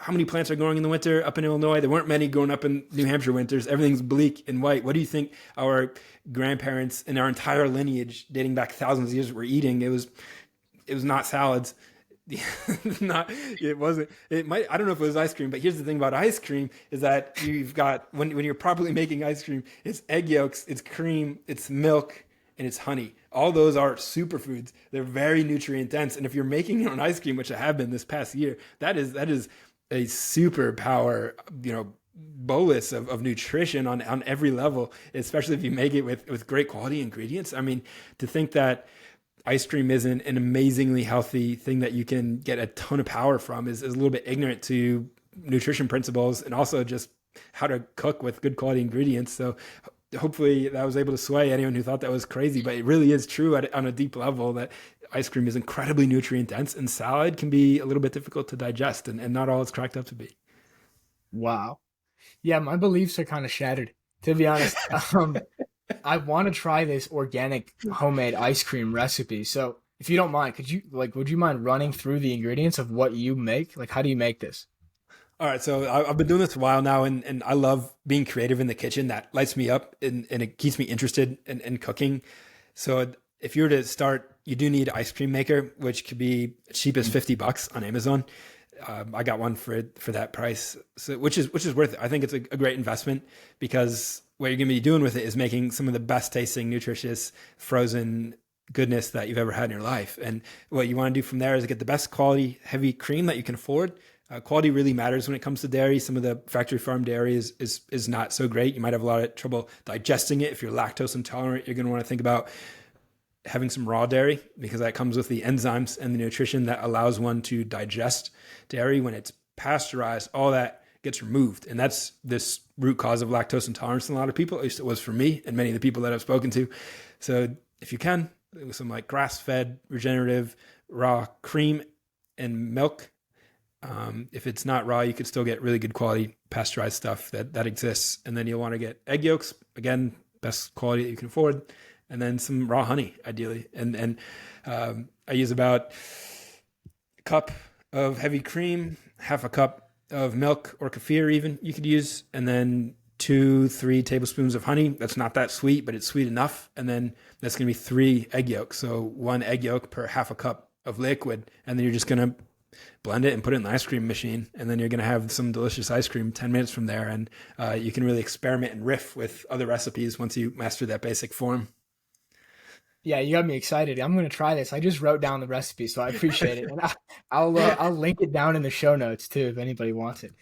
many plants are growing in the winter up in Illinois? There weren't many growing up in New Hampshire winters. Everything's bleak and white. What do you think our grandparents and our entire lineage, dating back thousands of years, were eating? It was not salads. Not it wasn't it might I don't know if it was ice cream, but here's the thing about ice cream is that you've got when you're properly making ice cream, it's egg yolks, it's cream, it's milk, and it's honey. All those are superfoods. They're very nutrient dense, and if you're making your own ice cream, which I have been this past year, that is a superpower, bolus of nutrition on every level, especially if you make it with great quality ingredients. I mean, to think that ice cream isn't an amazingly healthy thing that you can get a ton of power from is a little bit ignorant to nutrition principles and also just how to cook with good quality ingredients. So hopefully that was able to sway anyone who thought that was crazy, but it really is true on a deep level that ice cream is incredibly nutrient dense, and salad can be a little bit difficult to digest, and not all it's cracked up to be. Wow. Yeah, my beliefs are kind of shattered, to be honest. I want to try this organic homemade ice cream recipe. So, if you don't mind, would you mind running through the ingredients of what you make? Like, how do you make this? All right, so I've been doing this a while now, and I love being creative in the kitchen. That lights me up, and it keeps me interested in cooking. So if you were to start, you do need an ice cream maker, which could be cheap as $50 on Amazon. I got one for that price, so which is worth it. I think it's a great investment because what you're going to be doing with it is making some of the best tasting, nutritious, frozen goodness that you've ever had in your life. And what you want to do from there is get the best quality heavy cream that you can afford. Quality really matters when it comes to dairy. Some of the factory farm dairy is not so great. You might have a lot of trouble digesting it. If you're lactose intolerant, you're going to want to think about having some raw dairy because that comes with the enzymes and the nutrition that allows one to digest dairy. When it's pasteurized, all that gets removed. And that's this root cause of lactose intolerance in a lot of people. At least it was for me and many of the people that I've spoken to. So if you can, with some like grass-fed, regenerative, raw cream and milk. If it's not raw, you could still get really good quality pasteurized stuff that exists. And then you'll want to get egg yolks, again, best quality that you can afford, and then some raw honey, ideally. And I use about a cup of heavy cream, half a cup of milk or kefir even you could use, and then 2-3 tablespoons of honey. That's not that sweet, but it's sweet enough. And then that's going to be 3 egg yolks. So 1 egg yolk per half a cup of liquid. And then you're just going to blend it and put it in the ice cream machine. And then you're going to have some delicious ice cream 10 minutes from there. And you can really experiment and riff with other recipes once you master that basic form. Yeah, you got me excited. I'm gonna try this. I just wrote down the recipe, so I appreciate it, and I'll link it down in the show notes too if anybody wants it.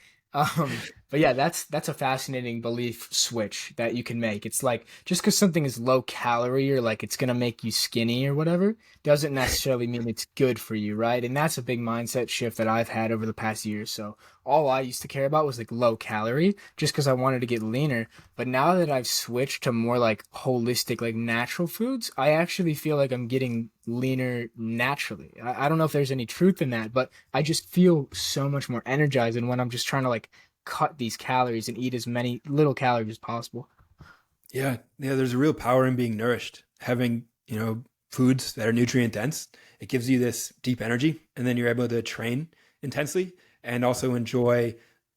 But yeah, that's a fascinating belief switch that you can make. It's like just because something is low calorie or like it's gonna make you skinny or whatever doesn't necessarily mean it's good for you, right? And that's a big mindset shift that I've had over the past year. So all I used to care about was like low calorie just because I wanted to get leaner. But now that I've switched to more like holistic, like natural foods, I actually feel like I'm getting leaner naturally. I don't know if there's any truth in that, but I just feel so much more energized than when I'm just trying to like cut these calories and eat as many little calories as possible. Yeah. There's a real power in being nourished, having, foods that are nutrient dense. It gives you this deep energy, and then you're able to train intensely and also enjoy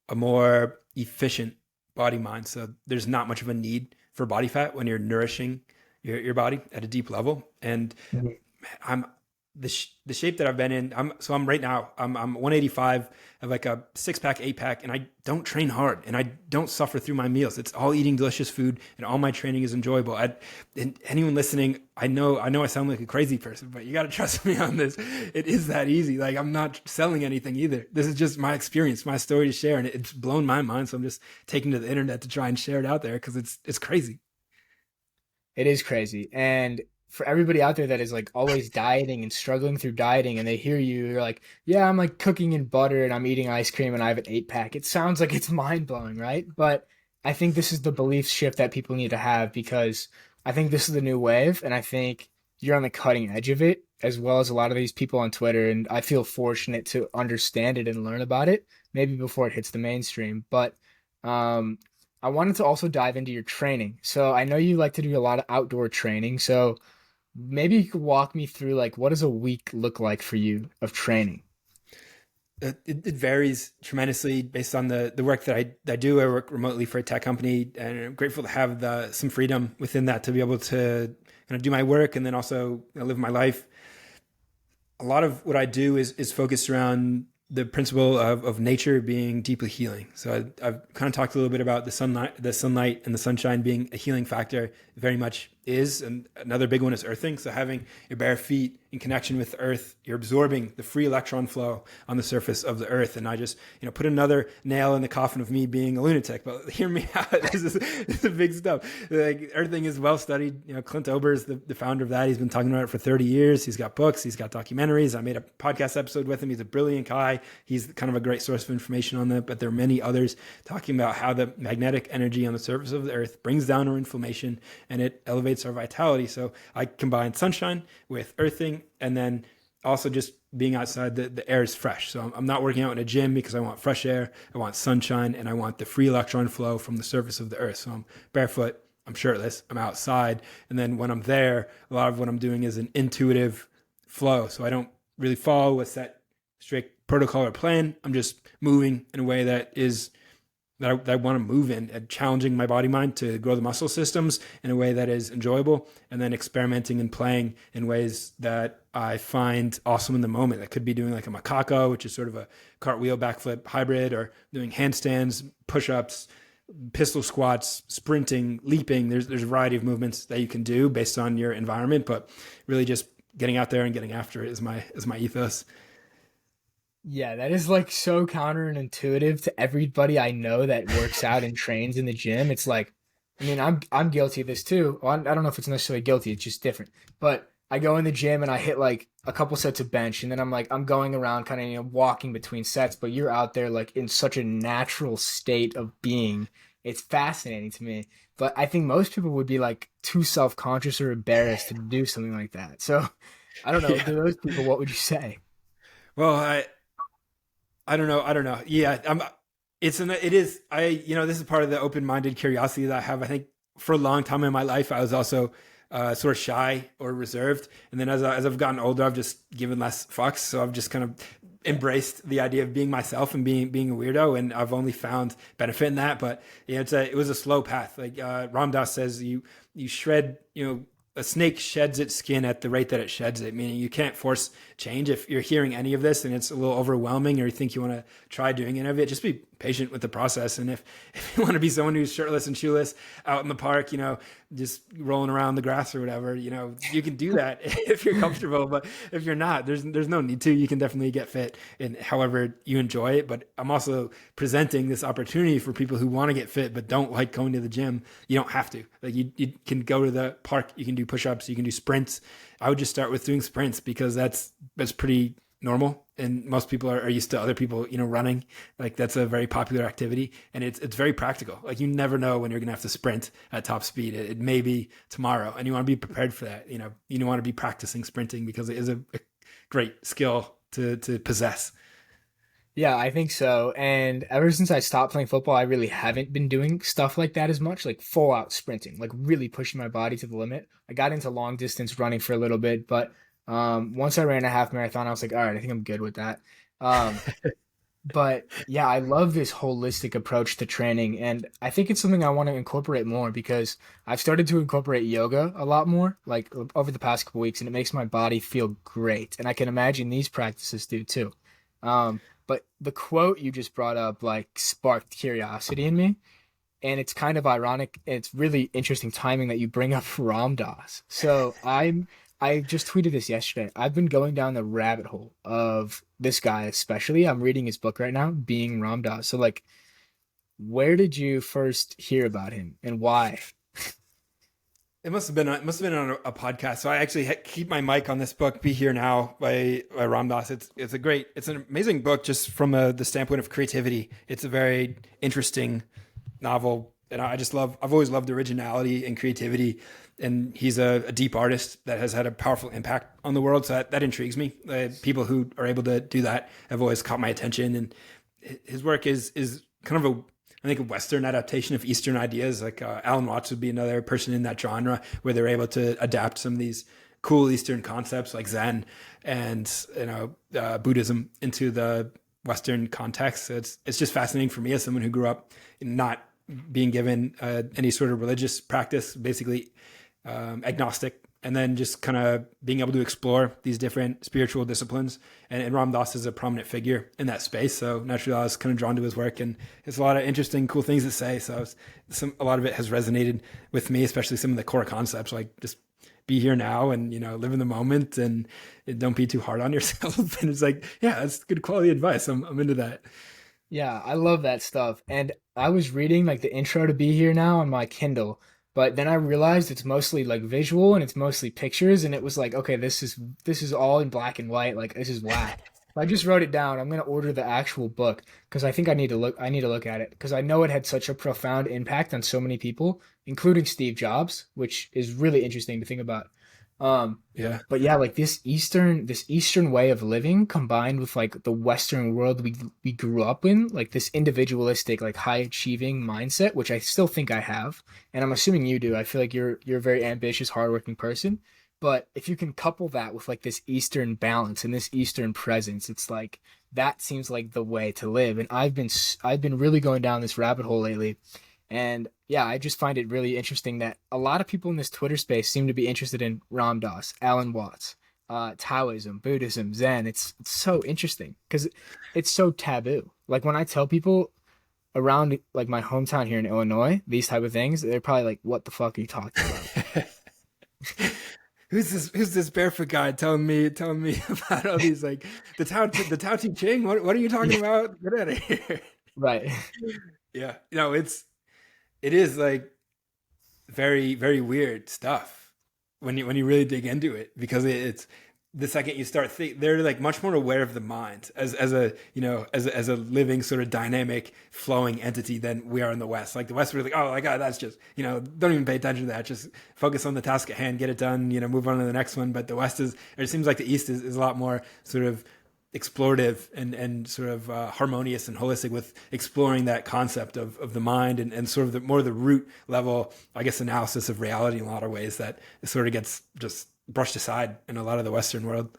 a more efficient body mind. So there's not much of a need for body fat when you're nourishing your body at a deep level. And Mhm. I'm the shape that I've been in. I'm right now. I'm 185. I have like a 6-pack, 8-pack, and I don't train hard, and I don't suffer through my meals. It's all eating delicious food, and all my training is enjoyable. And anyone listening, I know I sound like a crazy person, but you got to trust me on this. It is that easy. Like I'm not selling anything either. This is just my experience, my story to share, and it's blown my mind. So I'm just taking to the internet to try and share it out there because it's crazy. It is crazy. And for everybody out there that is like always dieting and struggling through dieting and they hear you, you're like, yeah, I'm like cooking in butter and I'm eating ice cream and I have an 8-pack. It sounds like it's mind blowing, right? But I think this is the belief shift that people need to have because I think this is the new wave and I think you're on the cutting edge of it as well as a lot of these people on Twitter. And I feel fortunate to understand it and learn about it maybe before it hits the mainstream. But Um, I wanted to also dive into your training. So I know you like to do a lot of outdoor training. So maybe you could walk me through like what does a week look like for you of training? It varies tremendously based on the work that I do. I work remotely for a tech company, and I'm grateful to have some freedom within that to be able to kind of do my work and then also live my life. A lot of what I do is focused around the principle of nature being deeply healing. So I've kind of talked a little bit about the sunlight and the sunshine being a healing factor. It very much is. And another big one is earthing. So having your bare feet in connection with the earth, you're absorbing the free electron flow on the surface of the earth. And I just, put another nail in the coffin of me being a lunatic. But hear me out. This is big stuff. Like, earthing is well studied. Clint Ober's the founder of that. He's been talking about it for 30 years. He's got books. He's got documentaries. I made a podcast episode with him. He's a brilliant guy. He's kind of a great source of information on that. But there are many others talking about how the magnetic energy on the surface of the earth brings down our inflammation and it elevates our vitality. So I combine sunshine with earthing, and then also just being outside. The air is fresh. So I'm not working out in a gym because I want fresh air. I want sunshine, and I want the free electron flow from the surface of the earth. So I'm barefoot, I'm shirtless, I'm outside. And then when I'm there, a lot of what I'm doing is an intuitive flow. So I don't really follow a set strict protocol or plan. I'm just moving in a way that I want to move in, and challenging my body mind to grow the muscle systems in a way that is enjoyable, and then experimenting and playing in ways that I find awesome in the moment. That could be doing like a macaco, which is sort of a cartwheel backflip hybrid, or doing handstands, push-ups, pistol squats, sprinting, leaping. There's a variety of movements that you can do based on your environment, but really just getting out there and getting after it is my ethos. Yeah, that is like so counterintuitive to everybody I know that works out and trains in the gym. It's like, I mean, I'm guilty of this too. Well, I don't know if it's necessarily guilty, it's just different. But I go in the gym and I hit like a couple sets of bench, and then I'm going around kind of, walking between sets, but you're out there like in such a natural state of being. It's fascinating to me. But I think most people would be like too self-conscious or embarrassed to do something like that. So I don't know, Yeah. to those people, what would you say? Well, I don't know. I don't know. Yeah, it is. This is part of the open-minded curiosity that I have. I think for a long time in my life, I was also sort of shy or reserved. And then as I've gotten older, I've just given less fucks. So I've just kind of embraced the idea of being myself and being a weirdo. And I've only found benefit in that. But it was a slow path. Like Ram Dass says, you shred, a snake sheds its skin at the rate that it sheds it, meaning you can't force change. If you're hearing any of this and it's a little overwhelming, or you think you want to try doing any of it, just be patient with the process. And if you want to be someone who's shirtless and shoeless out in the park, just rolling around the grass or whatever, you can do that if you're comfortable. But if you're not, there's no need to. You can definitely get fit in however you enjoy it. But I'm also presenting this opportunity for people who want to get fit but don't like going to the gym. You don't have to. Like, you can go to the park, you can do push-ups, you can do sprints. I would just start with doing sprints because that's pretty normal, and most people are used to other people running. Like, that's a very popular activity, and it's very practical. Like, you never know when you're gonna have to sprint at top speed. It may be tomorrow, and you want to be prepared for that. You want to be practicing sprinting because it is a great skill to possess. Yeah, I think so. And ever since I stopped playing football, I really haven't been doing stuff like that as much, like full out sprinting, like really pushing my body to the limit. I got into long distance running for a little bit, but once I ran a half marathon, I was like, all right, I think I'm good with that. Um, but yeah, I love this holistic approach to training, and I think it's something I want to incorporate more because I've started to incorporate yoga a lot more, like over the past couple weeks, and it makes my body feel great. And I can imagine these practices do too. But the quote you just brought up like sparked curiosity in me, and it's kind of ironic. It's really interesting timing that you bring up Ram Dass. I just tweeted this yesterday. I've been going down the rabbit hole of this guy, especially. I'm reading his book right now, Being Ram Dass. So like, where did you first hear about him and why? It must have been on a podcast. So I actually keep my mic on this book, Be Here Now by Ram Dass. It's an amazing book just from the standpoint of creativity. It's a very interesting novel, and I've always loved originality and creativity. And he's a deep artist that has had a powerful impact on the world. So that intrigues me. People who are able to do that have always caught my attention. And his work is kind of I think a Western adaptation of Eastern ideas. Like Alan Watts would be another person in that genre where they're able to adapt some of these cool Eastern concepts like Zen and Buddhism into the Western context. So it's just fascinating for me as someone who grew up not being given any sort of religious practice, basically agnostic, and then just kind of being able to explore these different spiritual disciplines. And Ram Dass is a prominent figure in that space. So naturally, I was kind of drawn to his work, and it's a lot of interesting, cool things to say. So a lot of it has resonated with me, especially some of the core concepts, like just be here now and, live in the moment and don't be too hard on yourself. And it's like, yeah, that's good quality advice. I'm into that. Yeah, I love that stuff. And I was reading like the intro to Be Here Now on my Kindle, but then I realized it's mostly like visual and it's mostly pictures, and it was like, okay, this is all in black and white. Like this is whack. I just wrote it down. I'm gonna order the actual book because I think I need to look at it because I know it had such a profound impact on so many people, including Steve Jobs, which is really interesting to think about. Um, Yeah. but yeah, like this Eastern way of living combined with like the Western world we grew up in, like this individualistic, like high achieving mindset, which I still think I have, and I'm assuming you do. I feel like you're a very ambitious, hardworking person. But if you can couple that with like this Eastern balance and this Eastern presence, it's like that seems like the way to live. And I've been really going down this rabbit hole lately, and yeah, I just find it really interesting that a lot of people in this Twitter space seem to be interested in Ram Dass, Alan Watts, Taoism, Buddhism, Zen. It's so interesting because it's so taboo. Like when I tell people around like my hometown here in Illinois these type of things, they're probably like, "What the fuck are you talking about?" Who's this barefoot guy telling me about all these like the Tao Te Ching? What are you talking about? Get out of here. Right. Yeah. It is like very, very weird stuff when you really dig into it, because it's the second you start they're like much more aware of the mind as a as a living sort of dynamic flowing entity than we are in the West. Like the West, we're like, oh my God, that's just, don't even pay attention to that, just focus on the task at hand, get it done, move on to the next one. But the West is, or it seems like the East is a lot more sort of explorative and sort of harmonious and holistic with exploring that concept of the mind and sort of the more the root level, I guess, analysis of reality in a lot of ways that sort of gets just brushed aside in a lot of the Western world.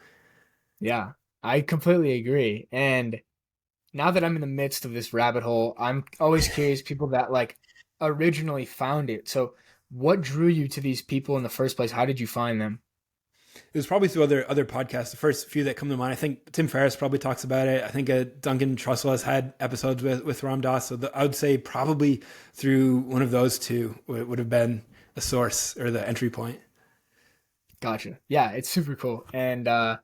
Yeah, I completely agree. And now that I'm in the midst of this rabbit hole, I'm always curious people that like originally found it. So, what drew you to these people in the first place? How did you find them? It was probably through other podcasts. The first few that come to mind, I think Tim Ferriss probably talks about it. I think Duncan Trussell has had episodes with Ram Dass. So I would say probably through one of those two would have been the source or the entry point. Gotcha. Yeah, it's super cool. And I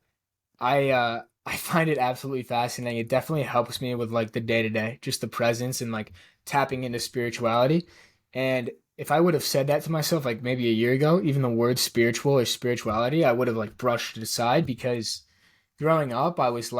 find it absolutely fascinating. It definitely helps me with like the day to day, just the presence and like tapping into spirituality. And if I would have said that to myself like maybe a year ago, even the word spiritual or spirituality, I would have like brushed it aside because growing up, I was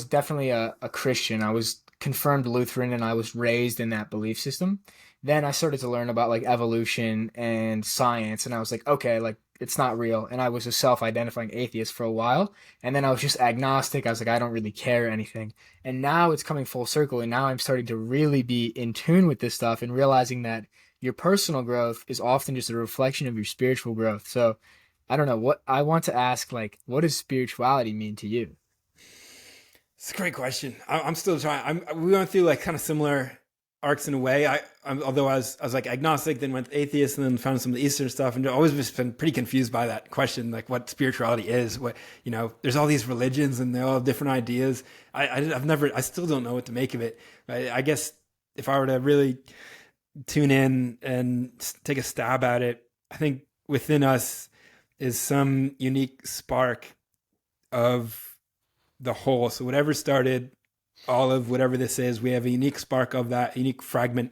definitely a Christian. I was confirmed Lutheran and I was raised in that belief system. Then I started to learn about like evolution and science, and I was like, okay, like it's not real. And I was a self-identifying atheist for a while, and then I was just agnostic. I was like, I don't really care anything. And now it's coming full circle, and now I'm starting to really be in tune with this stuff and realizing that your personal growth is often just a reflection of your spiritual growth. So I don't know what I want to ask, like, what does spirituality mean to you? It's a great question. I'm still trying. We went through like kind of similar arcs in a way. Although I was like agnostic, then went atheist, and then found some of the Eastern stuff, and always just been pretty confused by that question, like what spirituality is. What there's all these religions, and they all have different ideas. I still don't know what to make of it. I guess if I were to really tune in and take a stab at it, I think within us is some unique spark of the whole. So whatever started all of whatever this is, we have a unique spark of that, unique fragment,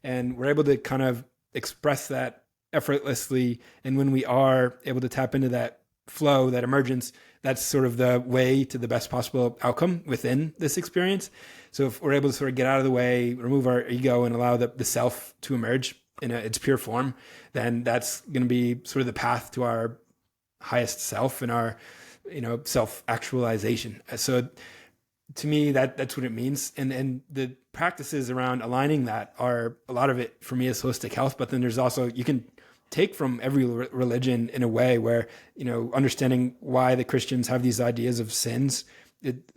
and we're able to kind of express that effortlessly. And when we are able to tap into that flow, that emergence, that's sort of the way to the best possible outcome within this experience. So if we're able to sort of get out of the way, remove our ego, and allow the self to emerge in its pure form, then that's going to be sort of the path to our highest self and our self actualization. So to me, that's what it means. And the practices around aligning that are, a lot of it for me is holistic health, but then there's also, you can take from every religion in a way where, understanding why the Christians have these ideas of sins.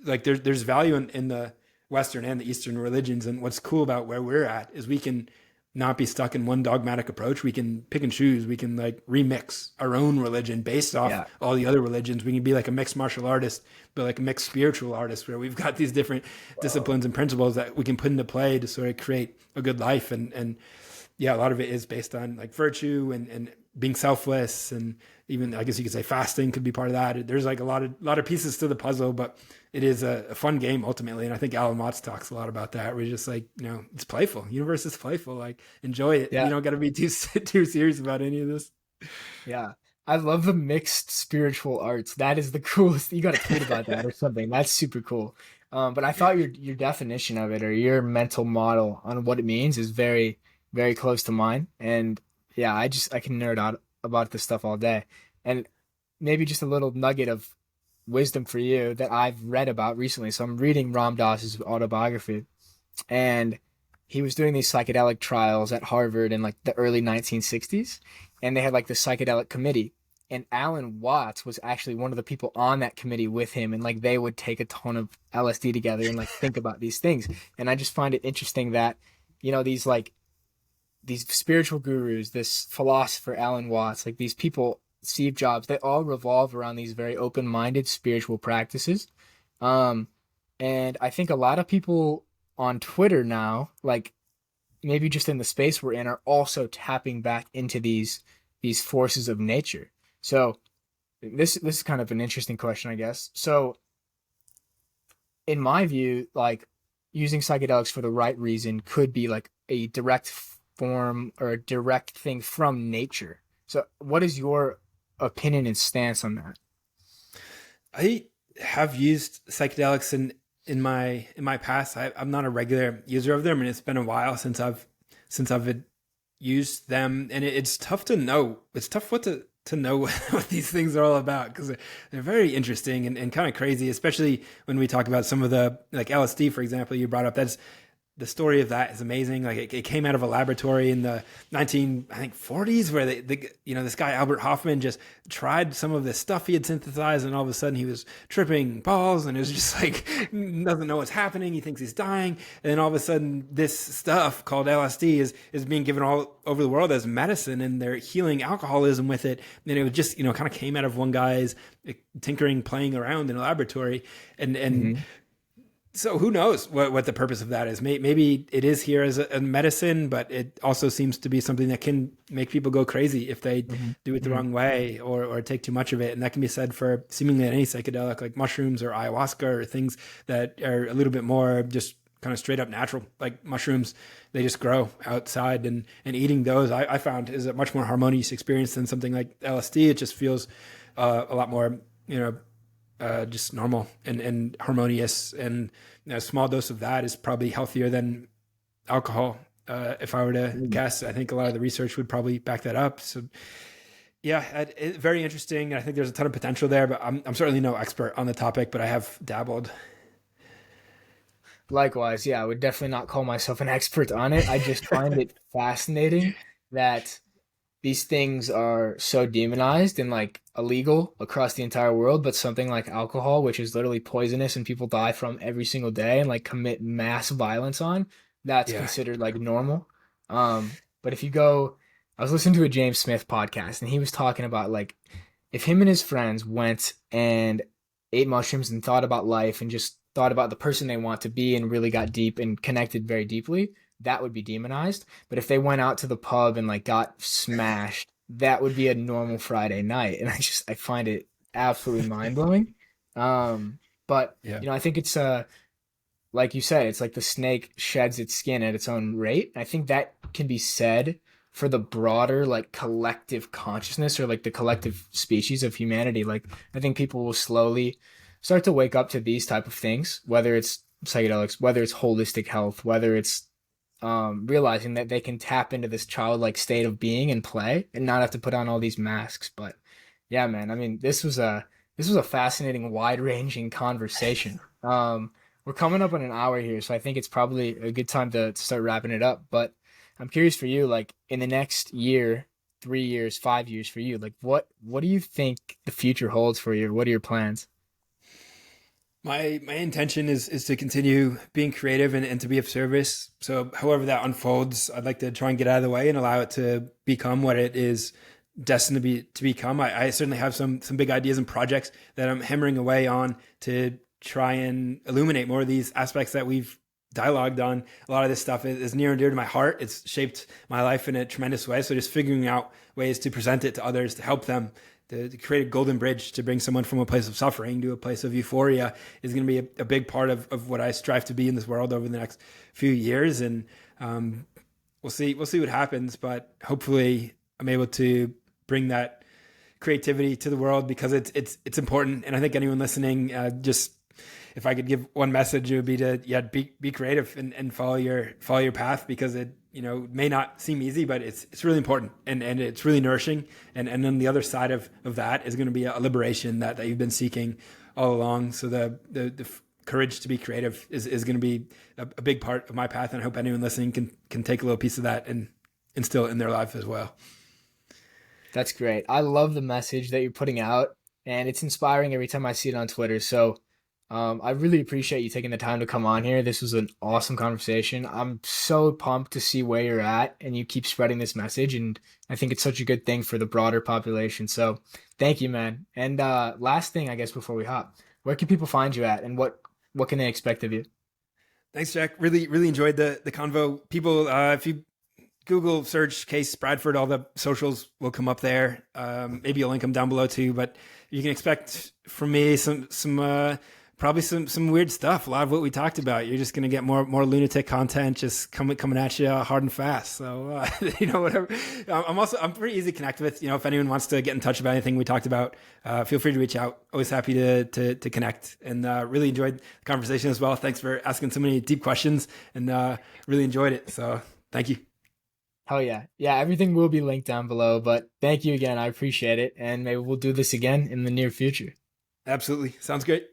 Like there's value in the Western and the Eastern religions. And what's cool about where we're at is we can not be stuck in one dogmatic approach. We can pick and choose. We can like remix our own religion based off Yeah. all the other religions. We can be like a mixed martial artist, but like a mixed spiritual artist, where we've got these different Wow. disciplines and principles that we can put into play to sort of create a good life. And yeah, a lot of it is based on like virtue and being selfless, and even, I guess you could say, fasting could be part of that. There's like a lot of pieces to the puzzle, but it is a fun game ultimately. And I think Alan Watts talks a lot about that. We're just like, it's playful. Universe is playful. Like, enjoy it. You Yeah. don't got to be too too serious about any of this. Yeah. I love the mixed spiritual arts. That is the coolest. You got to tweet about that or something. That's super cool. But I thought your definition of it, or your mental model on what it means, is very, very close to mine. And yeah, I can nerd out about this stuff all day. And maybe just a little nugget of wisdom for you that I've read about recently. So I'm reading Ram Dass's autobiography, and he was doing these psychedelic trials at Harvard in like the early 1960s, and they had like the psychedelic committee, and Alan Watts was actually one of the people on that committee with him, and like they would take a ton of LSD together and like think about these things. And I just find it interesting that these like these spiritual gurus, this philosopher Alan Watts, like these people, Steve Jobs, they all revolve around these very open-minded spiritual practices. Um, and I think a lot of people on Twitter now, like maybe just in the space we're in, are also tapping back into these forces of nature. So this is kind of an interesting question, I guess. So in my view, like using psychedelics for the right reason could be like a direct form or a direct thing from nature. So what is your opinion and stance on that? I have used psychedelics in my past. I'm not a regular user of them, and it's been a while since I've used them, and it's tough to know. It's tough to know what these things are all about, because they're very interesting and kind of crazy, especially when we talk about some of the, like LSD, for example, you brought up. That's the story of that is amazing. Like it came out of a laboratory in the 1940s, where this guy Albert Hoffman just tried some of this stuff he had synthesized, and all of a sudden he was tripping balls, and it was just like doesn't know what's happening. He thinks he's dying, and then all of a sudden this stuff called LSD is being given all over the world as medicine, and they're healing alcoholism with it. And it was just kind of came out of one guy's tinkering, playing around in a laboratory, and Hmm. so who knows what the purpose of that is? Maybe it is here as a medicine, but it also seems to be something that can make people go crazy if they Hmm. do it the Hmm. wrong way, or take too much of it. And that can be said for seemingly any psychedelic, like mushrooms or ayahuasca, or things that are a little bit more just kind of straight up natural, like mushrooms. They just grow outside, and eating those, I found, is a much more harmonious experience than something like LSD. It just feels a lot more, just normal and harmonious. And a small dose of that is probably healthier than alcohol. If I were to guess, I think a lot of the research would probably back that up. So yeah, very interesting. I think there's a ton of potential there, but I'm certainly no expert on the topic, but I have dabbled. Likewise, yeah, I would definitely not call myself an expert on it. I just find it fascinating that these things are so demonized and like illegal across the entire world, but something like alcohol, which is literally poisonous and people die from every single day and like commit mass violence on, that's Yeah. considered like normal. But if you go, I was listening to a James Smith podcast, and he was talking about like if him and his friends went and ate mushrooms and thought about life and just thought about the person they want to be and really got deep and connected very deeply, that would be demonized. But if they went out to the pub and like got smashed, that would be a normal Friday night. And I find it absolutely mind blowing. But Yeah. I think it's like you said, it's like the snake sheds its skin at its own rate. I think that can be said for the broader like collective consciousness, or like the collective species of humanity. Like I think people will slowly start to wake up to these type of things, whether it's psychedelics, whether it's holistic health, whether it's realizing that they can tap into this childlike state of being and play and not have to put on all these masks. But yeah, man, I mean, this was a fascinating, wide ranging conversation. we're coming up on an hour here, so I think it's probably a good time to start wrapping it up. But I'm curious for you, like in the next year, 3 years, 5 years for you, like what do you think the future holds for you? What are your plans? My intention is to continue being creative and to be of service. So however that unfolds, I'd like to try and get out of the way and allow it to become what it is destined to become. I certainly have some big ideas and projects that I'm hammering away on to try and illuminate more of these aspects that we've dialogued on. A lot of this stuff is near and dear to my heart. It's shaped my life in a tremendous way. So just figuring out ways to present it to others, to help them, to create a golden bridge to bring someone from a place of suffering to a place of euphoria is going to be a big part of what I strive to be in this world over the next few years. And we'll see what happens, but hopefully I'm able to bring that creativity to the world because it's important. And I think anyone listening, just if I could give one message, it would be to be creative and follow your path because it may not seem easy, but it's really important and it's really nourishing. And then the other side of that is going to be a liberation that you've been seeking all along. So the courage to be creative is going to be a big part of my path. And I hope anyone listening can take a little piece of that and instill it in their life as well. That's great. I love the message that you're putting out, and it's inspiring every time I see it on Twitter. So I really appreciate you taking the time to come on here. This was an awesome conversation. I'm so pumped to see where you're at, and you keep spreading this message. And I think it's such a good thing for the broader population. So thank you, man. And last thing, I guess, before we hop, where can people find you at, and what can they expect of you? Thanks, Jack. Really enjoyed the convo. People, if you Google search Case Bradford, all the socials will come up there. Maybe I'll link them down below too. But you can expect from me some probably some weird stuff. A lot of what we talked about. You're just going to get more lunatic content just coming at you hard and fast. So whatever. I'm pretty easy to connect with. If anyone wants to get in touch about anything we talked about, feel free to reach out. Always happy to connect, and really enjoyed the conversation as well. Thanks for asking so many deep questions, and really enjoyed it. So thank you. Hell yeah. Yeah, everything will be linked down below, but thank you again. I appreciate it. And maybe we'll do this again in the near future. Absolutely. Sounds great.